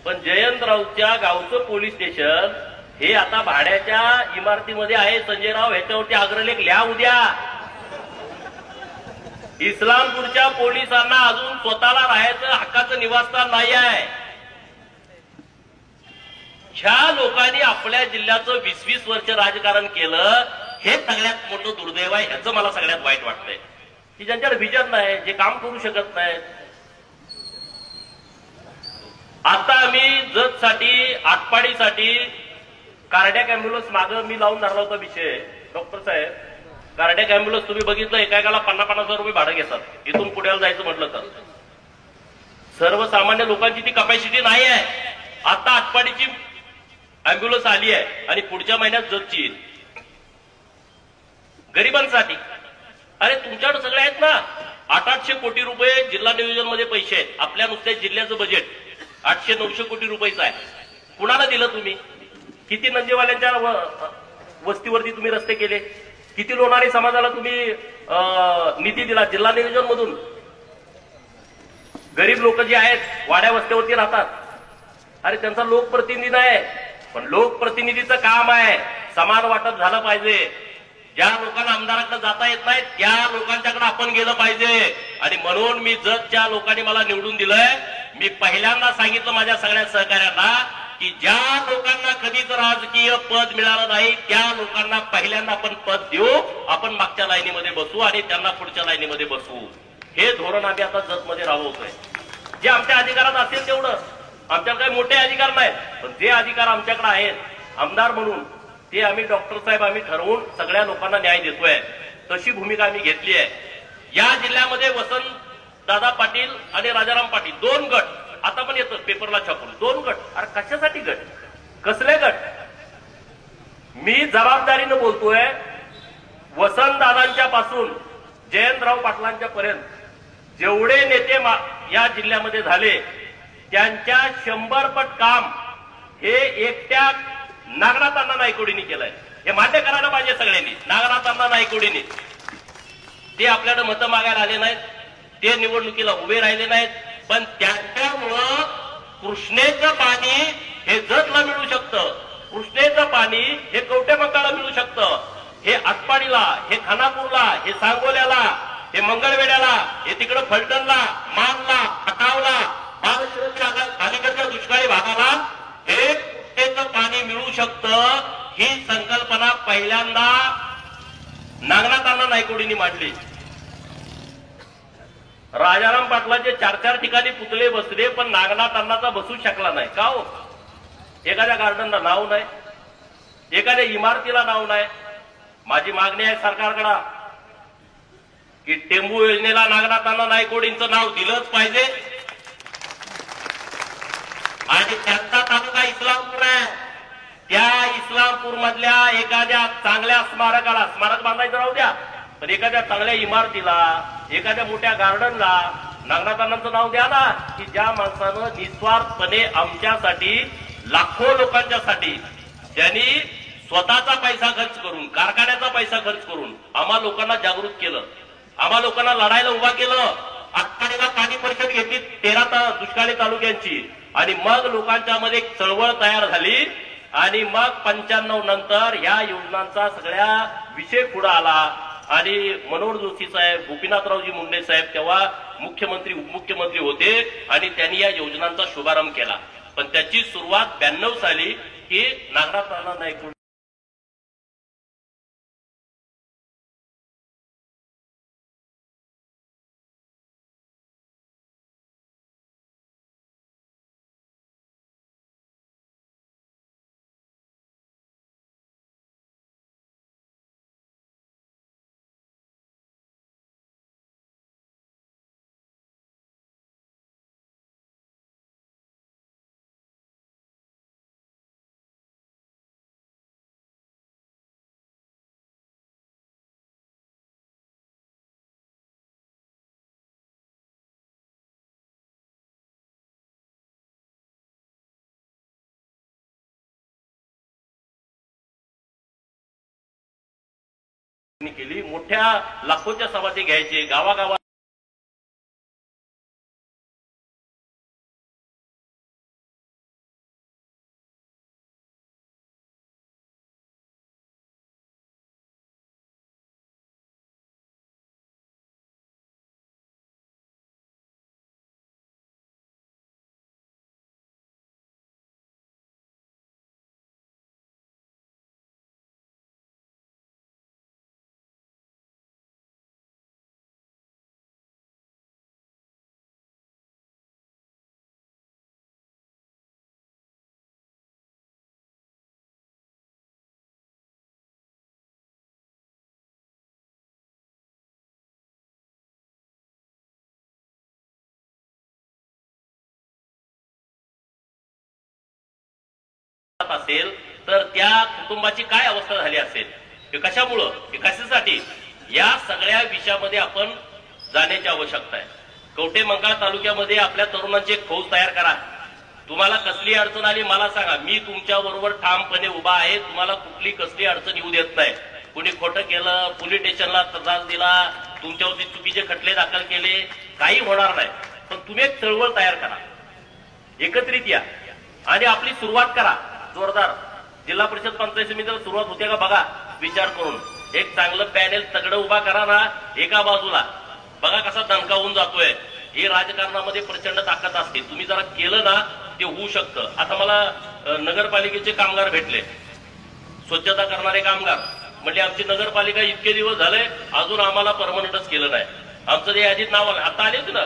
पण जयंतरावच्या गावचं पोलीस स्टेशन हे आता भाड्याच्या इमारतीमध्ये आहे. संजयराव ह्याच्यावरती अग्रलेख लिहा उद्या. इस्लामपूरच्या पोलिसांना अजून स्वतःला राहायचं हक्काचं निवासस्थान नाही आहे. ह्या लोकांनी आपल्या जिल्ह्याचं 20-20 वर्ष राजकारण केलं, हे सगळ्यात मोठं दुर्दैव आहे. ह्याचं मला सगळ्यात वाईट वाटतंय की ज्यांच्याकडे विजन नाही, जे काम करू शकत नाहीत. आता आम्ही जतसाठी आटपाडीसाठी कार्डियाक अँब्युलन्स मागं मी लावून धरला होता विषय. डॉक्टर साहेब, कार्डियाक अँब्युलन्स तुम्ही बघितलं एकाला 50,000 रुपये भाडं घेतात इथून पुण्याला जायचं म्हटलं तर. सर्वसामान्य लोकांची ती कपॅसिटी नाही आहे. आता आटपाडीची अँब्युलन्स आली आहे आणि पुढच्या महिन्यात जतची येईल गरिबांसाठी. अरे तुमच्याकडे सगळे आहेत ना, 800 कोटी रुपये जिल्हा नियोजन मध्ये पैसे आहेत. आपल्या नुसत्या जिल्ह्याचं बजेट 800-900 कोटी रुपयाचं आहे. कुणाला दिलं तुम्ही? किती नंदेवाल्यांच्या वस्तीवरती तुम्ही रस्ते केले? किती लोणारी समाजाला तुम्ही निधी दिला जिल्हा नियोजन मधून? गरीब लोक जे आहेत वाड्या वस्त्यावरती राहतात, अरे त्यांचा लोकप्रतिनिधी नाही, पण लोकप्रतिनिधीचं काम आहे समान वाटप झालं पाहिजे. ज्या लोकांना आमदाराकडे जाता येत नाही त्या लोकांच्याकडे आपण गेलं पाहिजे. आणि म्हणून मी जतच्या लोकांनी मला निवडून दिलंय. मी पहिल्यांदा सांगितलं माझ्या सगळ्या सहकार्यांना की ज्या लोकांना कधीच राजकीय पद मिळालं नाही त्या लोकांना पहिल्यांदा आपण पद देऊ, आपण मागच्या लाईनीमध्ये बसू आणि त्यांना पुढच्या लाईनीमध्ये बसवू. हे धोरण आम्ही आता जतमध्ये राबवतोय. जे आमच्या अधिकारात असेल तेवढं. आमच्याकडे काही मोठे अधिकार नाहीत, पण जे अधिकार आमच्याकडे आहेत आमदार म्हणून ते आम्ही डॉक्टर साहेब आम्ही ठरवून सगळ्या लोकांना न्याय देतोय, तशी भूमिका आम्ही घेतली आहे. या जिल्ह्यामध्ये वसंत दादा पाटील आणि राजाराम पाटील 2 गट, आता पण येतं पेपरला छापून 2 गट. अरे कशासाठी गट, कसले गट? मी जबाबदारीनं बोलतोय. वसंत दादांच्या पासून जयंतराव पाटलांच्या पर्यंत जेवढे नेते या जिल्ह्यामध्ये झाले त्यांच्या 100 पट काम हे एकट्या नागनाथ अण्णा नायकोडींनी केलंय. हे मान्य करायला पाहिजे सगळ्यांनी. नागनाथ अण्णा नायकोडींनी ते आपल्याकडे मतं मागायला आले नाहीत, ते निवडणुकीला उभे राहिले नाहीत, पण त्यांच्यामुळं कृष्णेचं पाणी हे जतला मिळू शकतं, कृष्णेचं पाणी हे कवटेमंकाळला मिळू शकतं, हे आटपाडीला, हे खानापूरला, हे सांगोल्याला, हे मंगळवेड्याला, हे तिकडं फलटणला, मानला, खटावला, अलीकडच्या दुष्काळी भागाला हे कृष्णेचं पाणी मिळू शकतं. ही संकल्पना पहिल्यांदा नागनाथ अण्णा नायकोडींनी मांडली. राजाराम पाटलाचे 4-4 ठिकाणी पुतळे बसले, पण नागनाथ अण्णाचा बसू शकला नाही. का हो? एखाद्या गार्डनला नाव नाही, एखाद्या इमारतीला नाव नाही. माझी मागणी आहे सरकारकडे की टेंबू योजनेला नागनाथ अण्णा नायकोडींचं नाव दिलंच पाहिजे. आणि त्यांचा तालुका इस्लामपूर आहे, त्या इस्लामपूर मधल्या एखाद्या चांगल्या स्मारकाला, स्मारक बांधायचं राहू द्या, पण एखाद्या चांगल्या इमारतीला, एखाद्या मोठ्या गार्डनला नागनाथ अण्णांचं नाव द्या ना, की ज्या माणसानं निस्वार्थपणे आमच्यासाठी, लाखो लोकांच्यासाठी, ज्यांनी स्वतःचा पैसा खर्च करून, कारखान्याचा पैसा खर्च करून आम्हा लोकांना जागृत केलं, आम्हा लोकांना लढायला उभा केलं. आटपाडीला पाणी परिषद घेतली 13 दुष्काळी तालुक्यांची, आणि मग लोकांच्या मध्ये एक चळवळ तयार झाली, आणि मग 95 नंतर या योजनांचा सगळ्या विषय पुढे आला. आणि मनोहर जोशी साहेब, गोपीनाथरावजी मुंडे साहेब तेव्हा मुख्यमंत्री उपमुख्यमंत्री होते, आणि त्यांनी या योजनांचा शुभारंभ केला. पण त्याची सुरुवात 92 साली ही नागनाथ अण्णा नायकोडी केली. मोठ्या लाखोच्या सभाती घ्यायचे, गावागावात असेल तर त्या कुटुंबाची काय अवस्था झाली असेल, हे कशामुळं, हे कशासाठी, या सगळ्या विषयामध्ये आपण जाण्याची आवश्यकता आहे. कवटेमंकाळ तालुक्यामध्ये आपल्या तरुणांची एक फौज तयार करा. तुम्हाला कसली अडचण आली मला सांगा, मी तुमच्या बरोबर ठामपणे उभा आहे. तुम्हाला कुठली कसली अडचण येऊ देत नाही. कुणी खोटं केलं, पोलीस स्टेशनला त्रास दिला, तुमच्यावरती चुकीचे खटले दाखल केले, काही होणार नाही. पण तुम्ही एक चळवळ तयार करा, एकत्रित या आणि आपली सुरुवात करा जोरदार. जिल्हा परिषद पंचायत समितीला सुरुवात होते का बघा, विचार करून एक चांगलं पॅनेल तगडं उभा करा ना एका बाजूला. बघा कसा दणका होऊन जातोय. हे राजकारणामध्ये प्रचंड ताकद असते. तुम्ही जरा केलं ना ते होऊ शकतं. आता मला नगरपालिकेचे कामगार भेटले, स्वच्छता करणारे कामगार. म्हणजे आमची नगरपालिका इतके दिवस झाले अजून आम्हाला परमनंटच केलं नाही. आमचं ते यादीत नाव आलं, आता आलेच ना.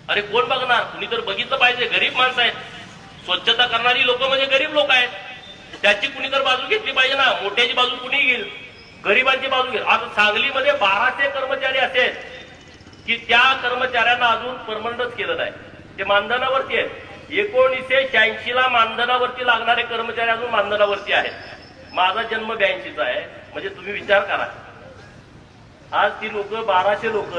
अरे कोण बघणार, कुणी तर बघितलं पाहिजे. गरीब माणसं आहेत, स्वच्छता करणारी लोक म्हणजे गरीब लोक आहेत. त्याची कुणी तर बाजू घेतली पाहिजे ना. मोठ्याची बाजू कुणी घेईल, गरिबांची बाजू घेईल. आता सांगलीमध्ये 1200 कर्मचारी असे आहेत की त्या कर्मचाऱ्यांना अजून परमनंटच केलं नाही, ते मानधनावरती आहेत. 1986 ला मानधनावरती लागणारे कर्मचारी अजून मानधनावरती आहेत. माझा जन्म 82चा आहे, म्हणजे तुम्ही विचार करा. आज ती लोक 1200 लोक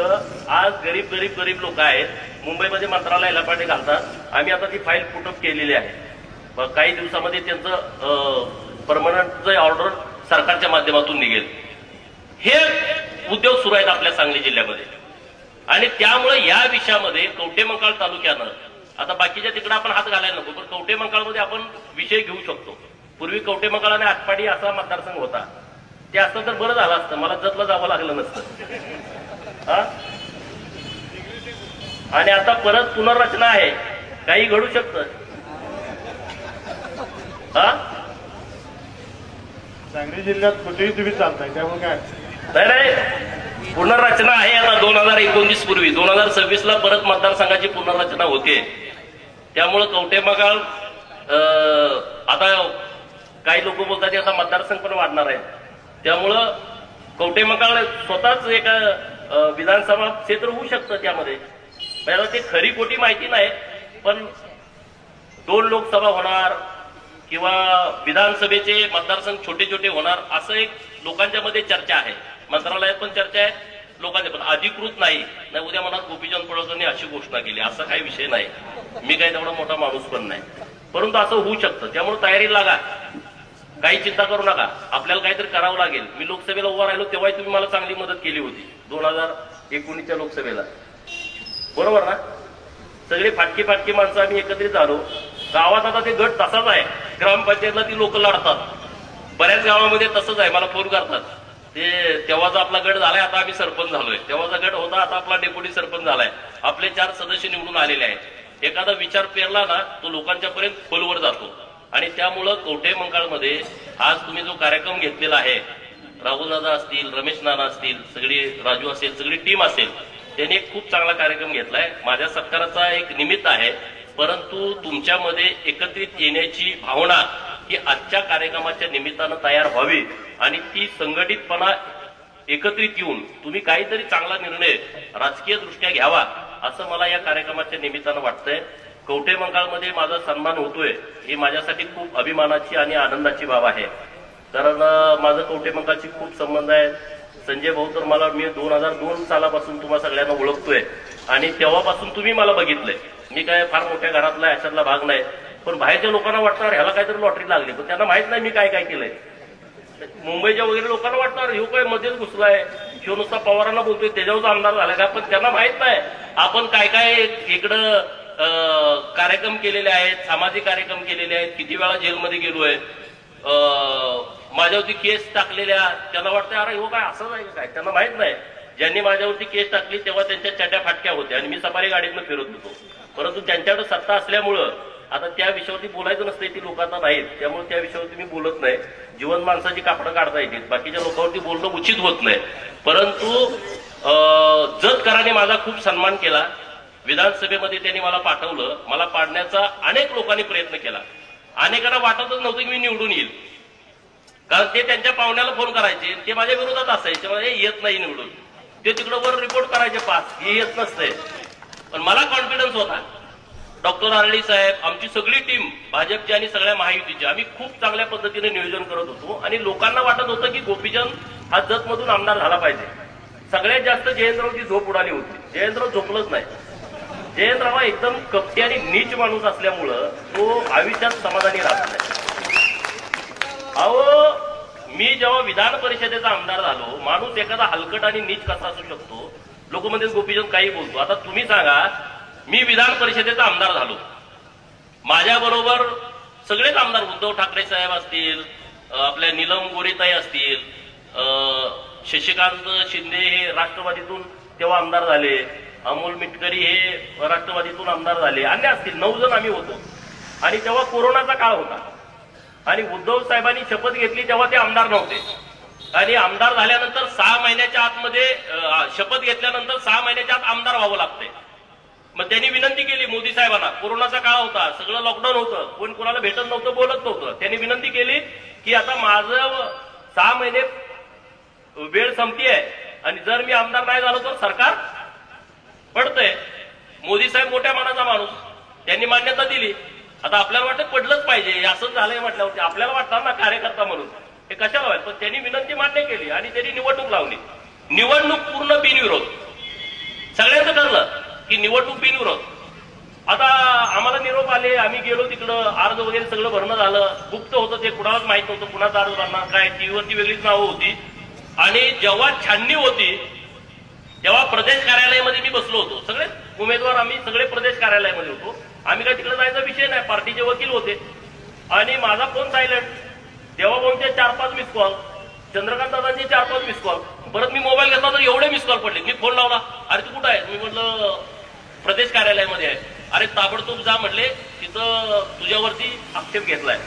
आज गरीब गरीब गरीब लोक आहेत. मुंबईमध्ये मंत्रालयाला पाठी घालतात. आम्ही आता ती फाईल पुटअप केलेली आहे. काही दिवसामध्ये त्यांचं परमनंट ऑर्डर सरकारच्या माध्यमातून निघेल. हे उद्योग सुरू आहेत आपल्या सांगली जिल्ह्यामध्ये. आणि त्यामुळे या विषयामध्ये कवठेमंकाळ तालुक्यानं, आता बाकीच्या तिकडे आपण हात घालायला नको, पण कवठेमंकाळमध्ये आपण विषय घेऊ शकतो. पूर्वी कवठेमंकाळ आणि आटपाडी असा मतदारसंघ होता. ते असतं तर बरं झालं असतं, मला जतला जावं लागलं नसतं. आणि आता परत पुनर्रचना आहे, काही घडू शकतं. सांगली जिल्ह्यात कुठेही तुम्ही चालताय, त्यामुळे काय नाही, पुनर्रचना आहे. आता 2019 पूर्वी 2026 ला परत मतदारसंघाची पुनर्रचना होते. त्यामुळं कवठेमंकाळ आता काही लोक बोलतात की आता मतदारसंघ पण वाढणार आहे. त्यामुळं कवठेमंकाळ स्वतःच एक विधानसभा क्षेत्र होऊ शकतं. त्यामध्ये ते खरी खोटी माहिती नाही, पण 2 लोकसभा होणार किंवा विधानसभेचे मतदारसंघ छोटे छोटे होणार असं एक लोकांच्या मध्ये चर्चा आहे. मंत्रालयात पण चर्चा आहे, लोकांच्या पण अधिकृत नाही. उद्या मनात गोपीचंद पडळकरनी अशी घोषणा केली, असा काही विषय नाही. मी काही तेवढा मोठा माणूस पण नाही, परंतु असं होऊ शकतं. त्यामुळे तयारी लागा, काही चिंता करू नका. आपल्याला काहीतरी करावं लागेल. मी लोकसभेला उभा राहिलो तेव्हा तुम्ही मला चांगली मदत केली होती 2019च्या लोकसभेला, बरोबर ना. सगळे फाटकी फाटकी माणसं आम्ही एकत्रित झालो. गावात आता ते गट तसाच आहे. ग्रामपंचायतला ती लोक लढतात. बऱ्याच गावामध्ये तसंच आहे. मला फोन करतात ते तेव्हाचा आपला गट झालाय, आता आम्ही सरपंच झालोय. तेव्हाचा गट होता, आता आपला डेप्युटी सरपंच झालाय. आपले 4 सदस्य निवडून आलेले आहेत. एखादा विचार पेरला ना तो लोकांच्या पर्यंत खोलवर जातो. आणि त्यामुळं कवठेमंकाळमध्ये आज तुम्ही जो कार्यक्रम घेतलेला आहे, राहुलदादा असतील, रमेश नाना असतील, सगळी राजू असेल, सगळी टीम असेल, त्यांनी एक खूप चांगला कार्यक्रम घेतलाय. माझ्या सत्काराचा एक निमित्त आहे, परंतु तुमच्यामध्ये एकत्रित येण्याची भावना ही आजच्या कार्यक्रमाच्या निमित्तानं तयार व्हावी आणि ती संघटितपणा एकत्रित येऊन तुम्ही काहीतरी चांगला निर्णय राजकीय दृष्ट्या घ्यावा असं मला या कार्यक्रमाच्या निमित्तानं वाटतंय. कवठेमंकाळमध्ये माझा सन्मान होतोय ही माझ्यासाठी खूप अभिमानाची आणि आनंदाची बाब आहे. कारण माझं कवठेमंकाळशी खूप संबंध आहे. संजय भाऊ तर मला मी 2002 सालापासून तुम्हा सगळ्यांना ओळखतोय आणि तेव्हापासून तुम्ही मला बघितलंय. मी काय फार मोठ्या घरातला अशातला भाग नाही, पण बाहेरच्या लोकांना वाटणार ह्याला काहीतरी लॉटरी लागली, पण त्यांना माहित नाही मी काय काय केलंय. मुंबईच्या वगैरे लोकांना वाटणार ह्यो काय मध्येच घुसलाय, ह्यो नुसता पवारांना बोलतोय त्याच्यावरच आमदार झालाय का, पण त्यांना माहित नाही आपण काय काय इकडं कार्यक्रम केलेले आहेत, सामाजिक कार्यक्रम केलेले आहेत, किती वेळा जेलमध्ये गेलोय, माझ्यावरती केस टाकलेल्या. त्यांना वाटतं अरे हो काय असंच आहे काय, त्यांना माहित नाही. ज्यांनी माझ्यावरती केस टाकली तेव्हा त्यांच्या चट्या फाटक्या होत्या आणि मी सफारी गाडीतनं फिरत होतो. परंतु त्यांच्याकडे सत्ता असल्यामुळं आता त्या विषयावरती बोलायचं नसतंय, ती लोकांना नाहीत, त्यामुळे त्या विषयावरती मी बोलत नाही. जिवंत माणसाची कापडं काढता येतील, बाकीच्या लोकांवरती बोलणं उचित होत नाही. परंतु जतकरांनी माझा खूप सन्मान केला. विधानसभेमध्ये त्यांनी मला पाठवलं, मला पाडण्याचा अनेक लोकांनी प्रयत्न केला. अनेकांना वाटतच नव्हतं की मी निवडून येईल, कारण ते त्यांच्या पाहुण्याला फोन करायचे, ते माझ्या विरोधात असायचे, म्हणजे येत नाही निवडून, ते तिकडं वर रिपोर्ट करायचे पास, हे येत नसतंय. पण मला कॉन्फिडन्स होता. डॉक्टर आरडी साहेब, आमची सगळी टीम भाजपची आणि सगळ्या महायुतीची, आम्ही खूप चांगल्या पद्धतीने नियोजन करत होतो आणि लोकांना वाटत होतं की गोपीचंद हा जतमधून आमदार झाला पाहिजे. सगळ्यात जास्त जयंतरावची झोप उडाली होती. जयंतराव झोपलंच नाही. जयंतराव हा एकदम कपटी आणि नीच माणूस असल्यामुळं तो आयुष्यात समाधानी राहत नाही. अहो मी जेव्हा विधान परिषदेचा आमदार झालो, माणूस एखादा हलकट आणि नीच कसा असू शकतो, लोक म्हणजे गोपीचंद काही बोलतो. आता तुम्ही सांगा, मी विधान परिषदेचा आमदार झालो, माझ्या बरोबर सगळेच आमदार, उद्धव ठाकरे साहेब असतील, आपल्या नीलम गोरेताई असतील, शशिकांत शिंदे हे राष्ट्रवादीतून तेव्हा आमदार झाले, अमोल मिटकरी हे राष्ट्रवादीतून आमदार झाले, अन्य असतील 9 जण आम्ही होतो. आणि तेव्हा कोरोनाचा काळ होता आणि उद्धव साहेबांनी शपथ घेतली तेव्हा ते आमदार नव्हते. आणि आमदार झाल्यानंतर 6 महिन्याच्या आतमध्ये शपथ घेतल्यानंतर 6 महिन्याच्या आत आमदार व्हावं लागतंय. मग त्यांनी विनंती केली मोदी साहेबांना, कोरोनाचा काळ होता, सगळं लॉकडाऊन होतं, कोण कोणाला भेटत नव्हतं, बोलत नव्हतं. त्यांनी विनंती केली की आता माझं 6 महिने वेळ संपती आहे आणि जर मी आमदार नाही झालो तर सरकार पडतंय. मोदी साहेब मोठ्या मनाचा माणूस, त्यांनी मान्यता दिली. आता आपल्याला वाटत पडलंच पाहिजे, असंच झालंय म्हटल्यावरती आपल्याला वाटतं ना कार्यकर्ता म्हणून हे कशाला व्हायचं. पण त्यांनी विनंती मान्य केली आणि त्यांनी निवडणूक लावली. निवडणूक पूर्ण बिनविरोध, सगळ्यांचं ठरलं की निवडणूक बिनविरोध. आता आम्हाला निरोप आले, आम्ही गेलो तिकडं, अर्ज वगैरे सगळं भरणं झालं. गुप्त होतं ते, कुणालाच माहित नव्हतं कुणाचा अर्ज भरणार काय, टीव्हीवरती वेगळीच नावं होती. आणि जेव्हा छाननी होती तेव्हा प्रदेश कार्यालयामध्ये मी बसलो होतो. सगळे उमेदवार आम्ही सगळे प्रदेश कार्यालयामध्ये होतो. आम्ही काय तिकडे जायचा विषय नाही, पार्टीचे वकील होते. आणि माझा फोन सायलेंट. देवाभाऊंचे 4-5 मिस कॉल, चंद्रकांत दादांचे 4-5 मिस कॉल. परत मी मोबाईल घेतला तर एवढे मिस कॉल पडले. मी फोन लावला, अरे तू कुठं आहे? मी म्हटलं प्रदेश कार्यालयामध्ये आहे. अरे ताबडतोब जा म्हटले, तिथं तुझ्यावरती आक्षेप घेतलाय.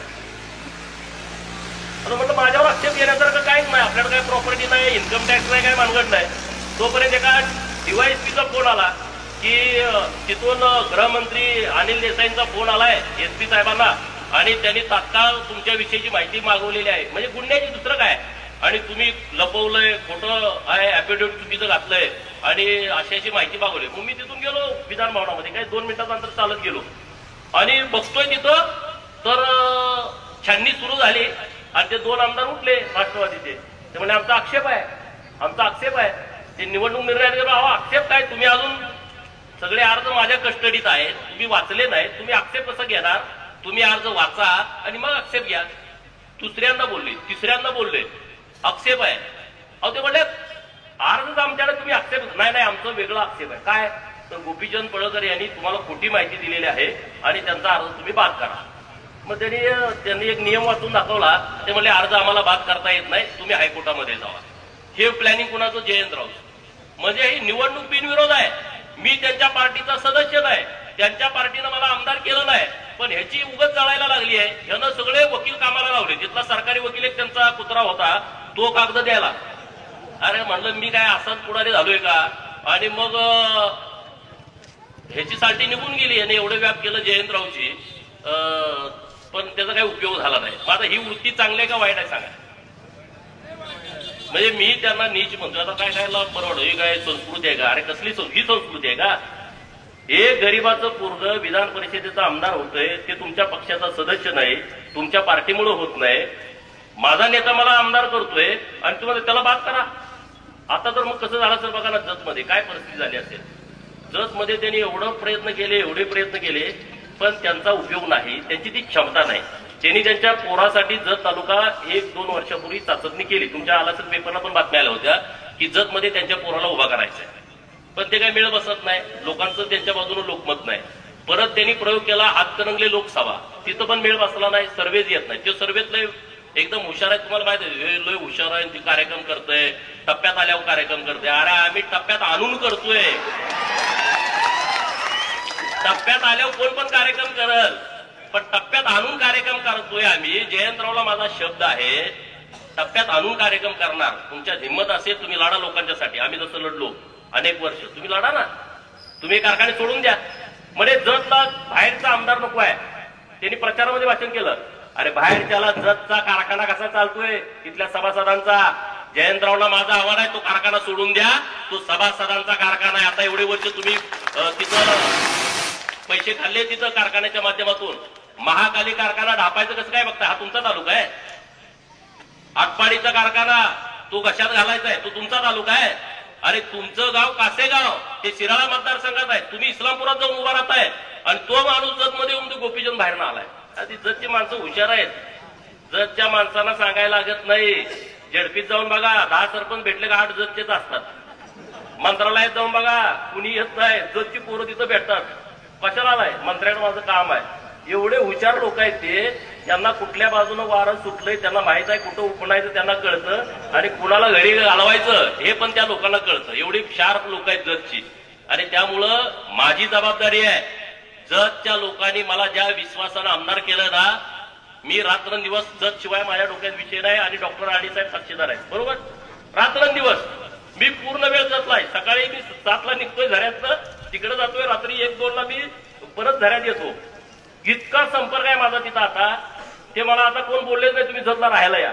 म्हटलं माझ्यावर आक्षेप घेण्यासारखं काहीच नाही, आपल्याकडे काही प्रॉपर्टी नाही, इन्कम टॅक्स नाही, काही मानगड नाही. तोपर्यंत एका डीवायएसपीचा फोन आला की तिथून गृहमंत्री अनिल देसाईंचा फोन आलाय एसपी साहेबांना आणि त्यांनी तात्काळ तुमच्याविषयीची माहिती मागवलेली आहे. म्हणजे गुन्ह्याची दुसरं काय, आणि तुम्ही लपवलंय, खोटं आहे, ऍफिडेव्हिट चुकीचं घातलंय आणि अशी माहिती मागवली. मग मी तिथून गेलो विधान भवनामध्ये, काही 2 मिनिटाचं अंतर चालत गेलो आणि बघतोय तिथं तर छाननी सुरू झाली आणि ते 2 आमदार उठले राष्ट्रवादीचे. ते म्हणजे आमचा आक्षेप आहे, आमचा आक्षेप आहे. ते निवडणूक निर्णय आक्षेप काय, तुम्ही अजून सगळे अर्ज माझ्या कस्टडीत आहेत, तुम्ही वाचले नाहीत, तुम्ही आक्षेप कसं घेणार? तुम्ही अर्ज वाचा आणि मग आक्षेप घ्या. दुसऱ्यांदा बोलले, तिसऱ्यांदा बोलले आक्षेप आहे. अहो ते म्हणले अर्ज आमच्याकडे, तुम्ही आक्षेप नाही, आमचं वेगळा आक्षेप आहे. काय तर गोपीचंद पडळकर यांनी तुम्हाला खोटी माहिती दिलेली आहे आणि त्यांचा अर्ज तुम्ही बाद करा. मग त्यांनी एक नियम वाचून दाखवला. ते म्हणले अर्ज आम्हाला बाद करता येत नाही, तुम्ही हायकोर्टामध्ये जावा. हे प्लॅनिंग कुणाचं? जयंत राऊत. म्हणजे ही निवडणूक बिनविरोध आहे. मी त्यांच्या पार्टीचा सदस्य नाही, त्यांच्या पार्टीनं मला आमदार केलं नाही, पण ह्याची उगत जळायला लागली आहे. ह्यानं सगळे वकील कामाला लावले. जिथला सरकारी वकील एक त्यांचा कुत्रा होता तो कागद द्यायला. अरे म्हणलं मी काय असाच पुढारी झालोय का? आणि मग ह्याची साठी निघून गेली. याने एवढं व्याप केलं जयंतरावची, पण त्याचा काही उपयोग झाला नाही. मग आता ही वृत्ती चांगली आहे का वाईट आहे सांगा? म्हणजे मी त्यांना नीच म्हणतो. आता काय खायला परवड, ही काय संस्कृती आहे का? अरे कसली ही संस्कृती आहे का? एक गरीबाचं पोरग विधान परिषदेचा आमदार होतोय, ते तुमच्या पक्षाचा सदस्य नाही, तुमच्या पार्टीमुळे होत नाही. माझा नेता मला आमदार करतोय आणि तुम्हाला त्याला बाद करा. आता तर मग कसं झालं असेल बघा ना, जतमध्ये काय परिस्थिती झाली असेल. जतमध्ये त्यांनी एवढे प्रयत्न केले, पण त्यांचा उपयोग नाही, त्यांची ती क्षमता नाही. त्यांनी त्यांच्या पोरासाठी जत तालुका 1-2 वर्षापूर्वी चाचणी केली. तुमच्या आला असेल पेपरला पण बातम्या आल्या होत्या की जतमध्ये त्यांच्या पोराला उभा करायचंय, पण ते काही मेळ बसत नाही. लोकांचं त्यांच्या बाजूने लोकमत नाही. परत त्यांनी प्रयोग केला हातकणंगले लोकसभा, तिथं पण मेळ बसला नाही, सर्वेच येत नाही. ते सर्वेतलं एकदम हुशार आहे, तुम्हाला माहिती आहे, लय हुशार आहे, ती कार्यक्रम करतोय, टप्प्यात आल्यावर कार्यक्रम करतोय. अरे आम्ही टप्प्यात आणून करतोय, टप्प्यात आल्यावर कोण पण कार्यक्रम करल, पण टप्प्यात आणून कार्यक्रम करतोय आम्ही. जयंतरावला माझा शब्द आहे, टप्प्यात आणून कार्यक्रम करणार. तुमच्या हिंमत असेल तुम्ही लढा लोकांच्यासाठी. आम्ही जसं लढलो अनेक वर्ष, तुम्ही लढा ना. तुम्ही कारखाने सोडून द्या. म्हणजे जतला बाहेरचा आमदार नको आहे. त्यांनी प्रचारामध्ये भाषण केलं, अरे बाहेरच्याला जतचा कारखाना कसा चालतोय तिथल्या सभासदांचा. जयंतरावला माझा आव्हान आहे, तो कारखाना सोडून द्या, तो सभासदांचा कारखाना आहे. आता एवढे वर्ष तुम्ही तिथं पैसे खाल्ले, तिथं कारखान्याच्या माध्यमातून. महाकाली कारखाना ढापायचं कसं काय बघताय? हा तुमचा तालुका आहे. आटपाडीचा कारखाना तो घशात घालायचा आहे, तो तुमचा तालुका आहे. अरे तुमचं गाव कासेगाव ते शिराळा मतदारसंघात आहे, तुम्ही इस्लामपुरात जाऊन उभा राहताय आणि तो माणूस जतमध्ये येऊन तो गोपीचंद बाहेरनं आलाय. आधी जतची माणसं हुशार आहेत. जतच्या माणसांना सांगायला लागत नाही. झेडपीत जाऊन बघा, 10 सरपंच भेटले का 8 जतचेच असतात. मंत्रालयात जाऊन बघा, कुणी येत नाही, जतची पोरं तिथं भेटतात. कशाला आलाय? मंत्र्याकडे माझं काम आहे. एवढे हुशार लोक आहेत ते, त्यांना कुठल्या बाजूनं वारं सुटलंय त्यांना माहित आहे, कुठं उपणायचं त्यांना कळतं आणि कुणाला घरी घालवायचं हे पण त्या लोकांना कळतं. एवढी शार्प लोक आहेत जतची. आणि त्यामुळं माझी जबाबदारी आहे, जतच्या लोकांनी मला ज्या विश्वासानं आमदार केलं ना, मी रात्रंदिवस जत शिवाय माझ्या डोक्यात विषय नाही. आणि डॉक्टर आडी साहेब साक्षीदार आहेत, बरोबर. रात्रंदिवस मी पूर्ण वेळ जतलाय. सकाळी मी 7ला निघतोय झऱ्यातनं, तिकडे जातोय रात्री 1-2ला मी परत झऱ्यात येतो. इतका संपर्क आहे माझा तिथं आता. ते मला आता कोण बोललेच नाही तुम्ही जतला राहायला या.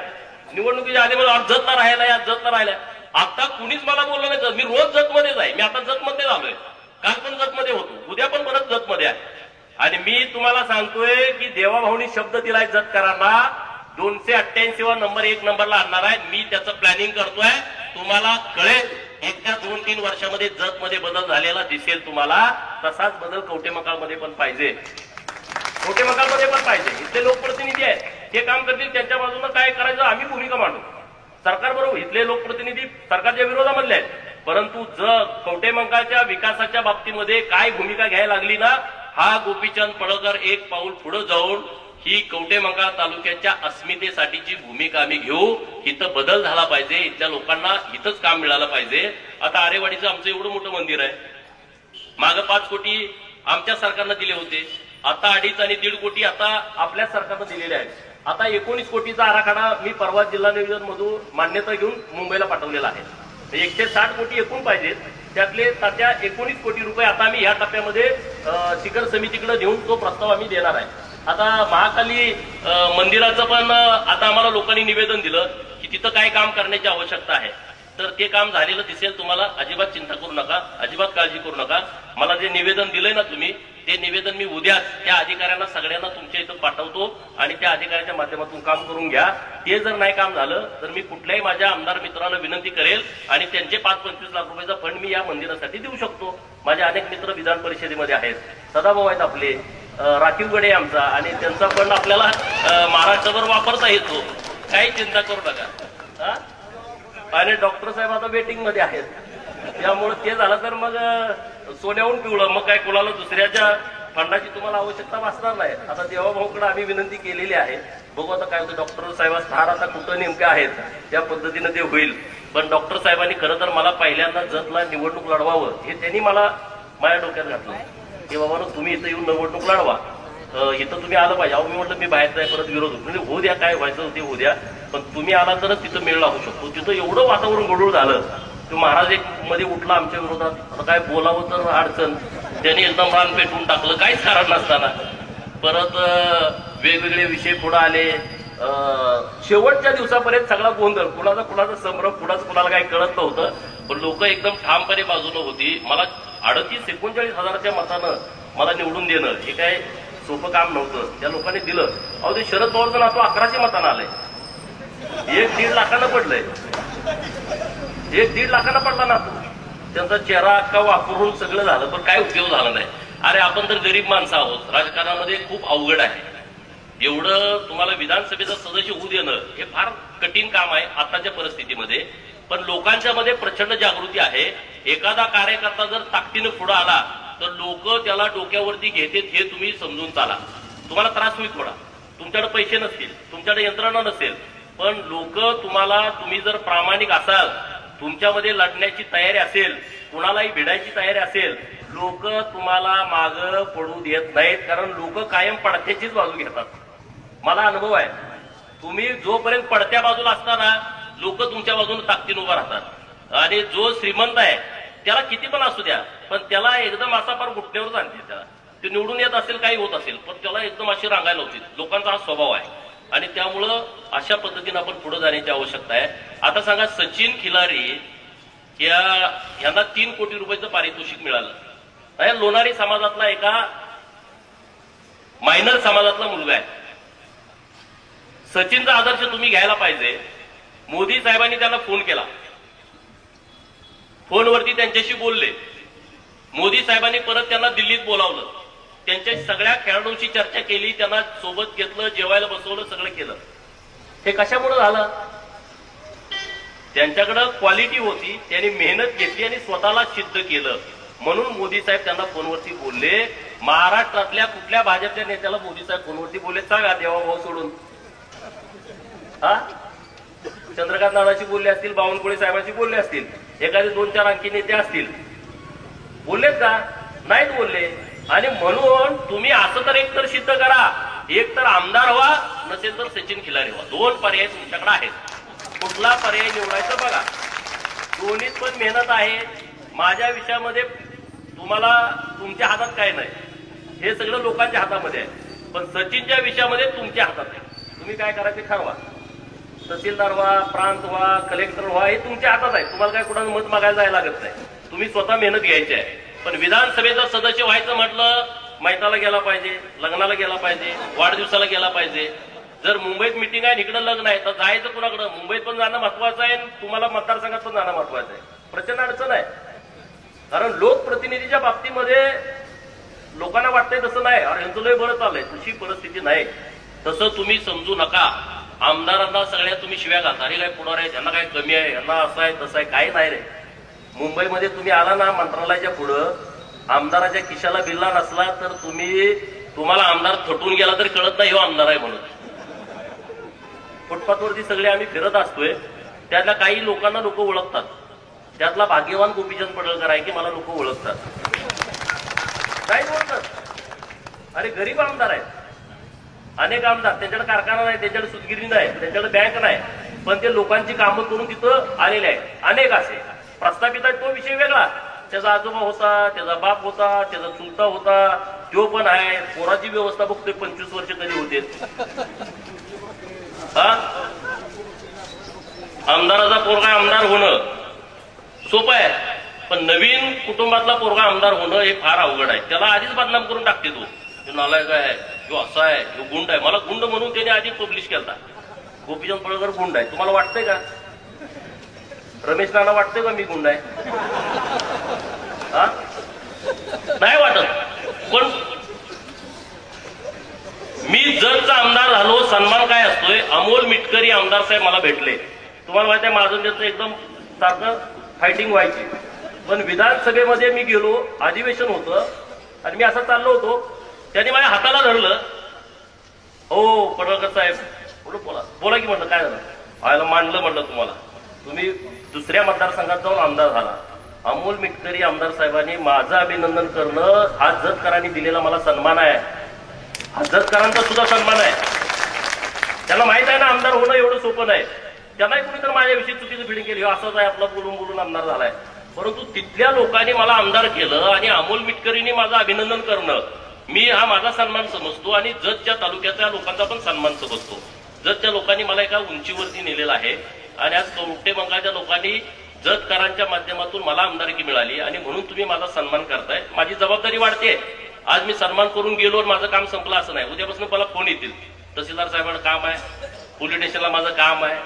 निवडणुकीच्या आधी मला जतला राहायला या, जतला राहायला. आता कुणीच मला बोललं नाही. मी रोज जतमध्येच आहे. मी आता जतमध्ये झालोय. काल पण जतमध्ये होतो, उद्या पण परत जतमध्ये आहे. आणि मी तुम्हाला सांगतोय की देवाभाऊनी शब्द दिलाय जतकरांना 288 वा नंबर 1 नंबरला आणणार आहे. मी त्याचं प्लॅनिंग करतोय. तुम्हाला कळेल येत्या 2-3 वर्षामध्ये जतमध्ये बदल झालेला दिसेल तुम्हाला. तसाच बदल कवठेमंकाळमध्ये पण पाहिजे. कवठेमंकाळमध्ये पण पाहिजे. इथले लोकप्रतिनिधी आहेत, ते काम करतील. त्यांच्या बाजूने काय करायचं आम्ही भूमिका मांडू. सरकार बरोबर इथले लोकप्रतिनिधी सरकारच्या विरोधामधले आहेत, परंतु जर कवठेमंकाळच्या विकासाच्या बाबतीमध्ये काय भूमिका घ्यायला लागली ना, हा गोपीचंद पडळकर एक पाऊल पुढे जाऊन ही कवठेमंकाळ तालुक्याच्या अस्मितेसाठीची भूमिका आम्ही घेऊ. इथं बदल झाला पाहिजे. इथल्या लोकांना इथंच काम मिळालं पाहिजे. आता आरेवाडीचं आमचं एवढं मोठं मंदिर आहे. मागं 5 कोटी आमच्या सरकारनं दिले होते. आता 2.5 आणि 1.5 कोटी आता आपल्या सरकारनं दिलेले आहेत. आता 19 कोटीचा आराखडा मी परवा जिल्हा नियोजन मधून मान्यता घेऊन मुंबईला पाठवलेला आहे. 160 कोटी एकूण पाहिजेत. त्यातले त्या 19 कोटी रुपये आता आम्ही या टप्प्यामध्ये शिखर समितीकडे देऊन तो प्रस्ताव आम्ही देणार आहे. आता महाकाली मंदिराचं पण आता आम्हाला लोकांनी निवेदन दिलं की तिथं काय काम करण्याची आवश्यकता आहे. तर ते काम झालेलं दिसेल तुम्हाला. अजिबात चिंता करू नका, अजिबात काळजी करू नका. मला जे निवेदन दिलंय ना तुम्ही, ते निवेदन मी उद्याच त्या अधिकाऱ्यांना सगळ्यांना तुमच्या इथं पाठवतो आणि त्या अधिकाऱ्याच्या माध्यमातून काम करून घ्या. ते जर नाही काम झालं तर मी कुठल्याही माझ्या आमदार मित्राला विनंती करेल आणि त्यांचे 5-25 लाख रुपयाचा फंड मी या मंदिरासाठी देऊ शकतो. माझे अनेक मित्र विधान परिषदेमध्ये आहेत, सदाभाऊ आहेत आपले, राखीव गडे आमचा, आणि त्यांचा फंड आपल्याला महाराष्ट्रभर वापरता येतो. काही चिंता करू नका. आणि डॉक्टर साहेब आता वेटिंग मध्ये आहेत, त्यामुळे ते झालं तर मग सोन्याहून पिवळं, मग काय कोणाला दुसऱ्याच्या फंडाची तुम्हाला आवश्यकता भासणार नाही. आता देवाभाऊकडे आम्ही विनंती केलेली आहे. बघू आता काय होतं. डॉक्टर साहेब स्थार आता कुठं नेमके आहेत त्या पद्धतीनं ते होईल. पण डॉक्टर साहेबांनी खरं तर मला पहिल्यांदा जतला निवडणूक लढवावं हे त्यांनी मला माझ्या डोक्यात घातलं की बाबा तुम्ही इथं येऊन निवडणूक लढवा, इथं तुम्ही आलं पाहिजे. अहो मी म्हटलं मी बाहेर जाय परत विरोध म्हणजे होऊ द्या, काय व्हायचं ते होऊ द्या, पण तुम्ही आला तरच तिथं मेळ लागू शकतो. तिथं एवढं वातावरण गडूळ झालं. तो महाराज एक मध्ये उठला आमच्या विरोधात. आता काय बोलावं तर अडचण. त्यांनी एकदम रान पेटवून टाकलं, काहीच कारण नसताना. परत वेगवेगळे विषय पुढे आले. शेवटच्या दिवसापर्यंत सगळा गोंधळ, कुणाचा संभ्रम, कुणाला काही कळत नव्हतं. पण लोक एकदम ठामपणे बाजूनं होती. मला 38-39 मतानं मला निवडून देणं हे काय सोपं काम नव्हतं. त्या लोकांनी दिलं. अहो ते शरद पवारचं नातू 1100 मतानं आलंय. 1-1.5 लाखानं पडलंय. 1-1.5 लाखानं पडला नातू. त्यांचा चेहरा अख्खा वापरून सगळं झालं, पण काय उपयोग झाला नाही. अरे आपण तर गरीब माणसं आहोत. राजकारणामध्ये खूप अवघड आहे. एवढं तुम्हाला विधानसभेचं सदस्य होऊ देणं हे फार कठीण काम आहे आताच्या परिस्थितीमध्ये. पण लोकांच्या मध्ये प्रचंड जागृती आहे. एखादा कार्यकर्ता जर ताकदीनं पुढे आला तर लोक त्याला डोक्यावरती घेतात हे तुम्ही समजून चाला. तुम्हाला त्रास होईल थोडा. तुमच्याकडे पैसे नसतील, तुमच्याकडे यंत्रणा नसेल, पण लोक तुम्ही जर प्रामाणिक असाल, तुमच्यामध्ये लढण्याची तयारी असेल, कुणालाही भिडायची तयारी असेल, लोक तुम्हाला मागं पडू देत नाहीत. कारण लोक कायम पडत्याचीच बाजू घेतात. मला अनुभव आहे. तुम्ही जोपर्यंत पडत्या बाजूला असताना लोक तुमच्या बाजूने ताकदीने उभा राहतात. आणि जो श्रीमंत आहे त्याला किती पण असू द्या, पण त्याला एकदम असा फार घुटण्यावरच आणते. त्याला ते निवडून येत असेल, काही होत असेल, पण त्याला एकदम अशी रांगायला होती. लोकांचा हा स्वभाव आहे. आणि त्यामुळं अशा पद्धतीने आपण पुढे जाण्याची आवश्यकता आहे. आता सांगा, सचिन खिलारी यांना 3 कोटी रुपयाचं पारितोषिक मिळालं. लोणारी समाजातला एका मायनर समाजातला मुलगा आहे. सचिनचा आदर्श तुम्ही घ्यायला पाहिजे. मोदी साहेबांनी त्यांना फोन केला. फोनवरती त्यांच्याशी बोलले. मोदी साहेबांनी परत त्यांना दिल्लीत बोलावलं. त्यांच्या सगळ्या खेळाडूंशी चर्चा केली, त्यांना सोबत घेतलं, जेवायला बसवलं, सगळं केलं. हे कशामुळे झालं? त्यांच्याकडे क्वालिटी होती, त्यांनी मेहनत घेतली आणि स्वतःला सिद्ध केलं. म्हणून मोदी साहेब त्यांना फोनवरती बोलले. महाराष्ट्रातल्या कुठल्या भाजपच्या नेत्याला मोदी साहेब फोनवरती बोलले सांगा, देवाभाऊ सोडून? चंद्रकांत दादाशी बोलले असतील, बावनकुळे साहेबांशी बोलले असतील, एखादे 2-4 आणखी नेते असतील, बोललेत का? नाहीत बोलले. आणि म्हणून तुम्ही असं तर एकतर सिद्ध करा, एक तर आमदार व्हा, नसेल तर सचिन खिलारी व्हा. 2 पर्याय तुमच्याकडे आहेत. कुठला पर्याय निवडायचा बघा. दोन्हीत पण मेहनत आहे. माझ्या विषयामध्ये तुम्हाला तुमच्या हातात काय नाही, हे सगळं लोकांच्या हातामध्ये आहे. पण सचिनच्या विषयामध्ये तुमच्या हातात आहे. तुम्ही काय करायचे ठरवा. तहसीलदार व्हा, प्रांत व्हा, कलेक्टर व्हा, हे तुमच्या हातात आहे. तुम्हाला काय कुणाला मत मागायला जायला लागत नाही. तुम्ही स्वतः मेहनत घ्यायची आहे. पण विधानसभेचा सदस्य व्हायचं म्हटलं, मैताला गेला पाहिजे, लग्नाला गेला पाहिजे, वाढदिवसाला गेला पाहिजे. जर मुंबईत मिटिंग आहे, इकडं लग्न आहे, तर जायचं कुणाकडं? मुंबईत पण जाणं महत्वाचं आहे, तुम्हाला मतदारसंघात पण जाणं महत्वाचं आहे. प्रचंड अडचण आहे. कारण लोकप्रतिनिधीच्या बाबतीमध्ये लोकांना वाटतंय तसं नाही, अरे यांचं लय बरं चाललंय, तशी परिस्थिती नाही. तसं तुम्ही समजू नका. आमदारांना सगळ्या तुम्ही शिव्या घालता, अरे काय पुढार आहे, यांना काय कमी आहे, यांना असं आहे तसं आहे. काही नाही रे. मुंबईमध्ये तुम्ही आला ना मंत्रालयाच्या पुढं, आमदाराच्या खिशाला बिल्ला नसला तर तुम्हाला आमदार थटून गेला तरी कळत नाही हो आमदार आहे म्हणून. फुटपाथवरती सगळे आम्ही फिरत असतोय, त्यातल्या काही लोकांना लोक ओळखतात. त्यातला भाग्यवान गोपीचंद पडळकर आहे की मला लोक ओळखतात. काय ओळखतात? अरे गरीब आमदार आहेत. अनेक आमदार, त्यांच्याकडे कारखाना नाही, त्यांच्याकडे सुतगिरणी नाही, त्यांच्याकडे बँक नाही, पण ते लोकांची कामं करून तिथं आलेले आहेत. अनेक असे प्रस्थापित आहेत. तो विषय वेगळा. त्याचा आजोबा होता, त्याचा बाप होता, त्याचा चुलता होता, तो पण आहे. पोराची व्यवस्था बघतोय 25 वर्ष कधी होते. आमदाराचा पोरगा आमदार होणं सोपं आहे, पण नवीन कुटुंबातला पोरगा आमदार होणं हे फार अवघड आहे. त्याला आधीच बदनाम करून टाकते. तो नालायक आहे, तो असा आहे, तो गुंड आहे. मला गुंड म्हणून त्याने आधी पब्लिश केला. गोपीचंद पडळकर गुंड आहे. तुम्हाला वाटतंय का? रमेश नाना वाटतंय का मी गुंड आहे? नाही वाटत. पण मी जतचा आमदार झालो, सन्मान काय असतोय. अमोल मिटकरी आमदार साहेब मला भेटले. तुम्हाला माहिती आहे माझं त्याचं एकदम सारखं फायटिंग व्हायची. पण विधानसभेमध्ये मी गेलो, अधिवेशन होतं आणि मी असं चाललो होतो, त्यांनी माझ्या हाताला धरलं. हो पडळकर साहेब, बोला की म्हटलं काय झालं? व्हायला मांडलं म्हटलं तुम्हाला, तुम्ही दुसऱ्या मतदारसंघात जाऊन आमदार झाला. अमोल मिटकरी आमदार साहेबांनी माझं अभिनंदन करणं हा जतकरांनी दिलेला मला सन्मान आहे. हा जतकरांचा सुद्धा सन्मान आहे. त्यांना माहित आहे ना आमदार होणं एवढं सोपं नाही. त्यांनाही कुणी तर माझ्याविषयी चुकीचं फिडिंग केली, असंच आहे आपला बोलून बोलून आमदार झालाय. परंतु तिथल्या लोकांनी मला आमदार केलं आणि अमोल मिटकरींनी माझं अभिनंदन करणं मी हा माझा सन्मान समजतो आणि जतच्या तालुक्याच्या लोकांचा पण सन्मान समजतो. जतच्या लोकांनी मला एका उंचीवरती नेलेलं आहे आणि आज कवठेमंकाळच्या लोकांनी जतकरांच्या माध्यमातून मला आमदारकी मिळाली आणि म्हणून तुम्ही माझा सन्मान करताय. माझी जबाबदारी वाढते. आज मी सन्मान करून गेलो आणि माझं काम संपलं असं नाही. उद्यापासून मला फोन येतील, तहसीलदार साहेबांना काम आहे, पोलीस स्टेशनला माझं काम आहे,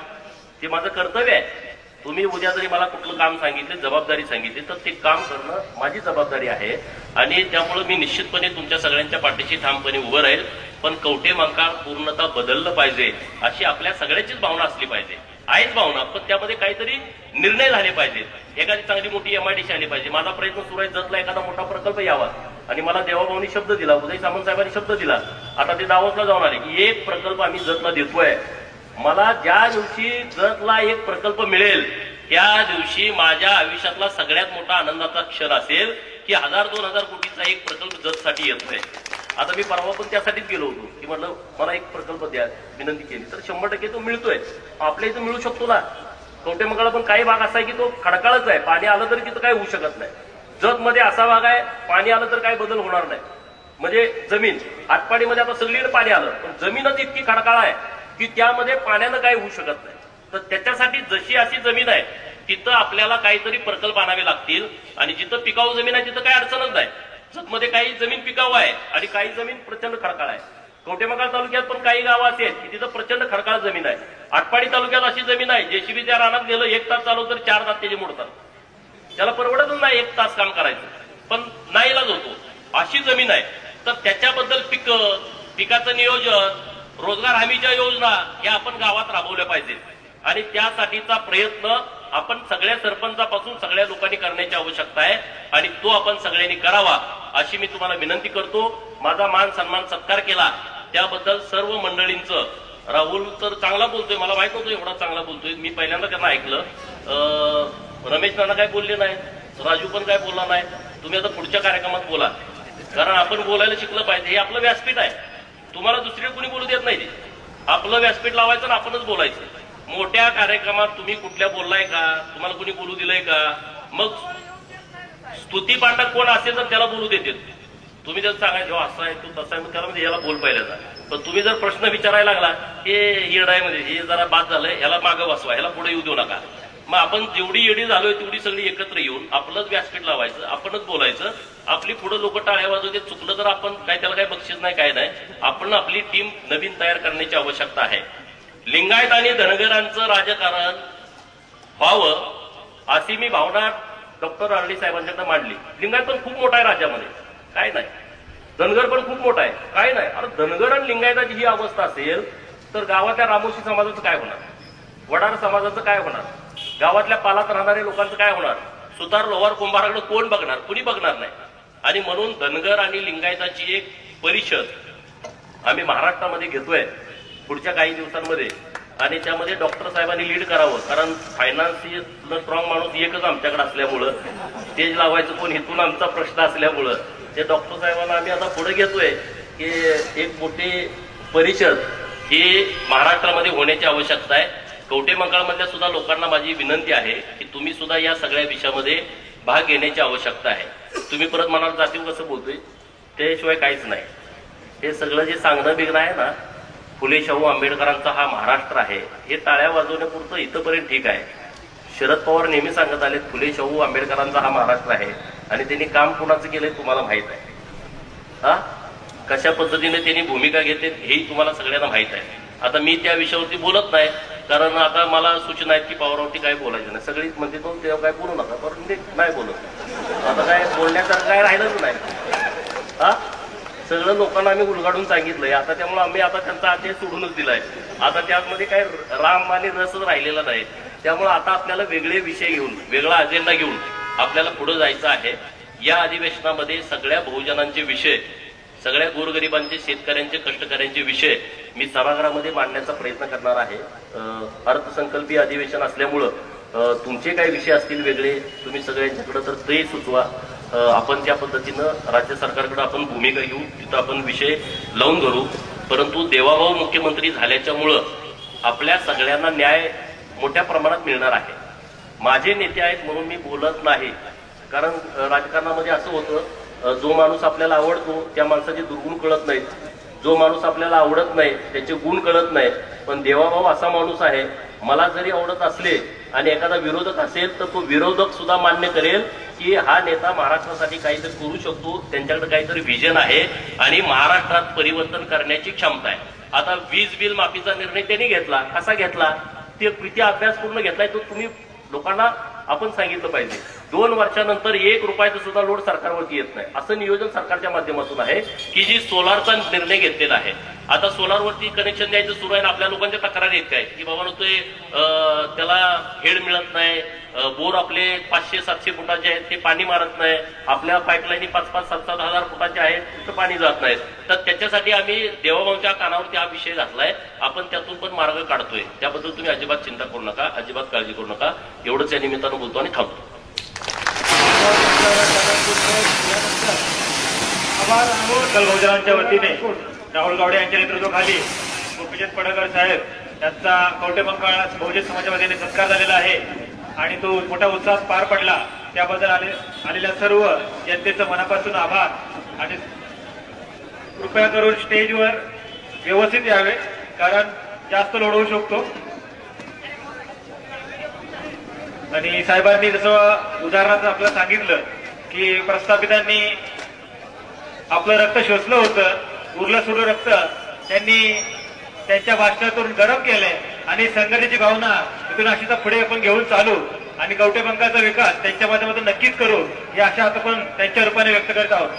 ते माझं कर्तव्य आहे. तुम्ही उद्या जरी मला कुठलं काम सांगितले, जबाबदारी सांगितली, तर ते काम करणं माझी जबाबदारी आहे आणि त्यामुळे मी निश्चितपणे तुमच्या सगळ्यांच्या पाठीशी ठामपणे उभं राहील. पण कवठेमंकाळ पूर्णतः बदललं पाहिजे अशी आपल्या सगळ्यांचीच भावना असली पाहिजे. आहेच भावना, पण त्यामध्ये काहीतरी निर्णय झाले पाहिजेत. एखादी चांगली मोठी MIDC आली पाहिजे. माझा प्रयत्न सुरू आहे, जतला एखादा मोठा प्रकल्प यावा आणि मला देवाभाऊनी शब्द दिला, उदय सामंत साहेबांनी शब्द दिला. आता ते दावोसला जाऊन आले की एक प्रकल्प आम्ही जतला देतोय. मला ज्या दिवशी जतला एक प्रकल्प मिळेल त्या दिवशी माझ्या आयुष्यातला सगळ्यात मोठा आनंदाचा क्षण असेल की 1000-2000 कोटीचा एक प्रकल्प जतसाठी येतोय. आता मी परवा पण त्यासाठीच गेलो होतो की म्हटलं मला एक प्रकल्प द्या, विनंती केली तर 100% तो मिळतोय. आपल्या इथं मिळू शकतो ना. कवठेमंकाळला पण काही भाग असा आहे की तो खडकाळच आहे, पाणी आलं तरी तिथं काही होऊ शकत नाही. जत मध्ये असा भाग आहे पाणी आलं तर काही बदल होणार नाही. म्हणजे जमीन आटपाडीमध्ये आता सगळीकडे पाणी आलं पण जमीनच इतकी खडकाळ आहे की त्यामध्ये पाण्यानं काही होऊ शकत नाही. तर त्याच्यासाठी जशी अशी जमीन आहे तिथं आपल्याला काहीतरी प्रकल्प आणावे लागतील आणि जिथं पिकाऊ जमीन आहे तिथं काही अडचणच नाही. जतमध्ये काही जमीन पिकाऊ आहे आणि काही जमीन प्रचंड खडकाळ आहे. कवठेमंकाळ तालुक्यात पण काही गावं अशी आहेत की तिथं प्रचंड खडकाळ जमीन आहे. आटपाडी तालुक्यात अशी जमीन आहे JCB त्या रानात गेलं 1 तास चालवलं तर 4 तास त्याचे मोडतात. त्याला परवडतच नाही 1 तास काम करायचं, पण नाईलाज होतो. अशी जमीन आहे. तर त्याच्याबद्दल पिकाचं नियोजन, रोजगार हमीच्या योजना या आपण गावात राबवल्या पाहिजे आणि त्यासाठीचा प्रयत्न आपण सगळ्या सरपंचापासून सगळ्या लोकांनी करण्याची आवश्यकता आहे आणि तो आपण सगळ्यांनी करावा अशी मी तुम्हाला विनंती करतो. माझा मान सन्मान सत्कार केला त्याबद्दल सर्व मंडळींचं. राहुल तर चांगला बोलतोय, मला माहित होतं एवढा चांगला बोलतोय. मी पहिल्यांदा त्यांना ऐकलं. रमेश नाना काय बोलले नाही, राजू पण काय बोलला नाही. तुम्ही आता पुढच्या कार्यक्रमात बोला, कारण आपण बोलायला शिकलं पाहिजे. हे आपलं व्यासपीठ आहे, तुम्हाला दुसरे कोणी बोलू देत नाही. आपलं व्यासपीठ लावायचं आणि आपणच बोलायचं. मोठ्या कार्यक्रमात तुम्ही कुठल्या बोललाय का, तुम्हाला कोणी बोलू दिलंय का? मग स्तुती पाठक कोण असेल तर त्याला बोलू देते. तुम्ही जर सांगायचं असं आहे तू तसं आहे मग त्याला म्हणजे याला बोल पाहिल्याचा. पण तुम्ही जर प्रश्न विचारायला लागला हे येडायमध्ये हे जरा बाद झालंय ह्याला मागं बसवा ह्याला पुढे येऊ देऊ नका. मग आपण जेवढी येडी झालोय तेवढी सगळी एकत्र येऊन आपलंच व्यासपीठ लावायचं आपणच बोलायचं. आपली पुढे लोक टाळ्या वाजवते चुकलं तर आपण काय त्याला काही बक्षीस नाही काय नाही. आपण आपली टीम नवीन तयार करण्याची आवश्यकता आहे. लिंगायत आणि धनगरांचं राजकारण व्हावं अशी मी भावना डॉक्टर आरडी साहेबांच्याकडे मांडली. लिंगायत पण खूप मोठा आहे राज्यामध्ये काय नाही. धनगर पण खूप मोठा आहे काय नाही. अरे धनगर आणि लिंगायताची ही अवस्था असेल तर गावातल्या रामोशी समाजाचं काय होणार, वडार समाजाचं काय होणार, गावातल्या पालात राहणाऱ्या लोकांचं काय होणार, सुतार लोहार कुंभाराकडे कोण बघणार, कुणी बघणार नाही. आणि म्हणून धनगर आणि लिंगायताची एक परिषद आम्ही महाराष्ट्रामध्ये घेतोय पुढच्या काही दिवसांमध्ये. आणि त्यामध्ये डॉक्टर साहेबांनी लीड करावं कारण फायनान्शियल स्ट्रॉंग माणूस एकच आमच्याकडे असल्यामुळं स्टेज लावायचं कोण हेतून आमचा प्रश्न असल्यामुळं ते डॉक्टर साहेबांना आम्ही आता पुढे घेतोय की एक मोठी परिषद ही महाराष्ट्रामध्ये होण्याची आवश्यकता आहे. कवठेमंकाळमधल्या सुद्धा लोकांना माझी विनंती आहे की तुम्ही सुद्धा या सगळ्या विषयामध्ये भाग घेण्याची आवश्यकता आहे. तुम्ही परत म्हणाल जातीव कसं बोलतोय त्याशिवाय काहीच नाही. हे सगळं जे सांगणं बिगणं आहे ना फुले शाहू आंबेडकरांचा हा महाराष्ट्र आहे हे टाळ्या वाजवण्यापुरतं इथंपर्यंत ठीक आहे. शरद पवार नेहमी सांगत आले फुले शाहू आंबेडकरांचा हा महाराष्ट्र आहे आणि त्यांनी काम कुणाचं केलंय तुम्हाला माहित आहे. हा कशा पद्धतीने त्यांनी भूमिका घेतली हेही तुम्हाला सगळ्यांना माहित आहे. आता मी त्या विषयावरती बोलत नाही कारण आता मला सूचना आहेत की पवारावरती काय बोलायचं नाही. सगळीच म्हणते तो तेव्हा काय बोलू नका पण मी नाही बोलत. आता काय बोलण्यासारखं काय राहिलंच नाही. हा सगळं लोकांना आम्ही उलगाडून सांगितलंय आता त्यामुळे आम्ही आता त्यांचा आदेश सोडूनच दिलाय. आता त्यामध्ये काय राम आणि रसच राहिलेला नाही. त्यामुळे आता आपल्याला वेगळे विषय घेऊन वेगळा अजेंडा घेऊन आपल्याला पुढे जायचं आहे. या अधिवेशनामध्ये सगळ्या बहुजनांचे विषय सगळ्या गोरगरिबांचे शेतकऱ्यांचे कष्टकऱ्यांचे विषय मी सभागृहामध्ये मांडण्याचा प्रयत्न करणार आहे. अर्थसंकल्पीय अधिवेशन असल्यामुळं तुमचे काही विषय असतील वेगळे तुम्ही सगळ्यांच्याकडे तर ते सुचवा. आपण त्या पद्धतीनं राज्य सरकारकडे आपण भूमिका घेऊ तिथं आपण विषय लावून धरू. परंतु देवाभाऊ मुख्यमंत्री झाल्याच्यामुळं आपल्या सगळ्यांना न्याय मोठ्या प्रमाणात मिळणार आहे. माझे नेते आहेत म्हणून मी बोलत नाही कारण राजकारणामध्ये असं होतं जो माणूस आपल्याला आवडतो त्या माणसाचे दुर्गुण कळत नाहीत. जो माणूस आपल्याला आवडत नाही त्याचे गुण कळत नाही. पण देवाभाऊ असा माणूस आहे मला जरी आवडत असले आणि एखादा विरोधक असेल तर तो विरोधक सुद्धा मान्य करेल की हा नेता महाराष्ट्रासाठी काहीतरी करू शकतो. त्यांच्याकडे काहीतरी व्हिजन आहे आणि महाराष्ट्रात परिवर्तन करण्याची क्षमता आहे. आता वीज बिल माफीचा निर्णय त्यांनी घेतला. कसा घेतला ते किती अभ्यासपूर्ण घेतलाय तो तुम्ही लोकांना आपण सांगितलं पाहिजे. 2 वर्षानंतर 1 रुपयाचा सुद्धा लोड सरकारवरती येत नाही असं नियोजन सरकारच्या माध्यमातून आहे की जी सोलारचा निर्णय घेतलेला आहे. आता सोलारवरती कनेक्शन द्यायचं सुरू आहे. आपल्या लोकांच्या तक्रारी येत काय की बाबा ते त्याला हेड मिळत नाही. बोर आपले 500-700 फुटाचे आहेत ते पाणी मारत नाही. आपल्या पाईपलाईनी 5-5, 7-7 हजार फुटाचे आहेत तिथं पाणी जात नाहीत. तर त्याच्यासाठी आम्ही देवाभाऊच्या कानावरती हा विषय घातलाय. आपण त्यातून पण मार्ग काढतोय. त्याबद्दल तुम्ही अजिबात चिंता करू नका अजिबात काळजी करू नका. एवढंच या निमित्तानं बोलतो आणि थांबतो. बहुजनांच्या वतीने राहुल गावडे यांच्या नेतृत्वाखाली गोपीचंद पडळकर साहेब यांचा कवठेमंकाळ बहुजन समाजाच्या वतीने सत्कार झालेला आहे आणि तो मोठ्या उत्साहात पार पडला. त्याबद्दल आलेल्या सर्व जनतेचं मनापासून आभार. आणि कृपया करून स्टेजवर व्यवस्थित यावे कारण जास्त लोड होऊ शकतो. आणि साहेबांनी जसं उदाहरणार्थ आपल्याला सांगितलं की प्रस्थापितांनी आपलं रक्त शोषलं होतं उरलं सुरलं रक्त त्यांनी त्यांच्या भाषणातून गरम केलंय आणि संघटनेची भावना इथून अशीच पुढे आपण घेऊन चालू आणि कवठेमंकाळचा विकास त्यांच्या माध्यमातून नक्कीच करू ही आशा आता आपण त्यांच्या रूपाने व्यक्त करत आहोत.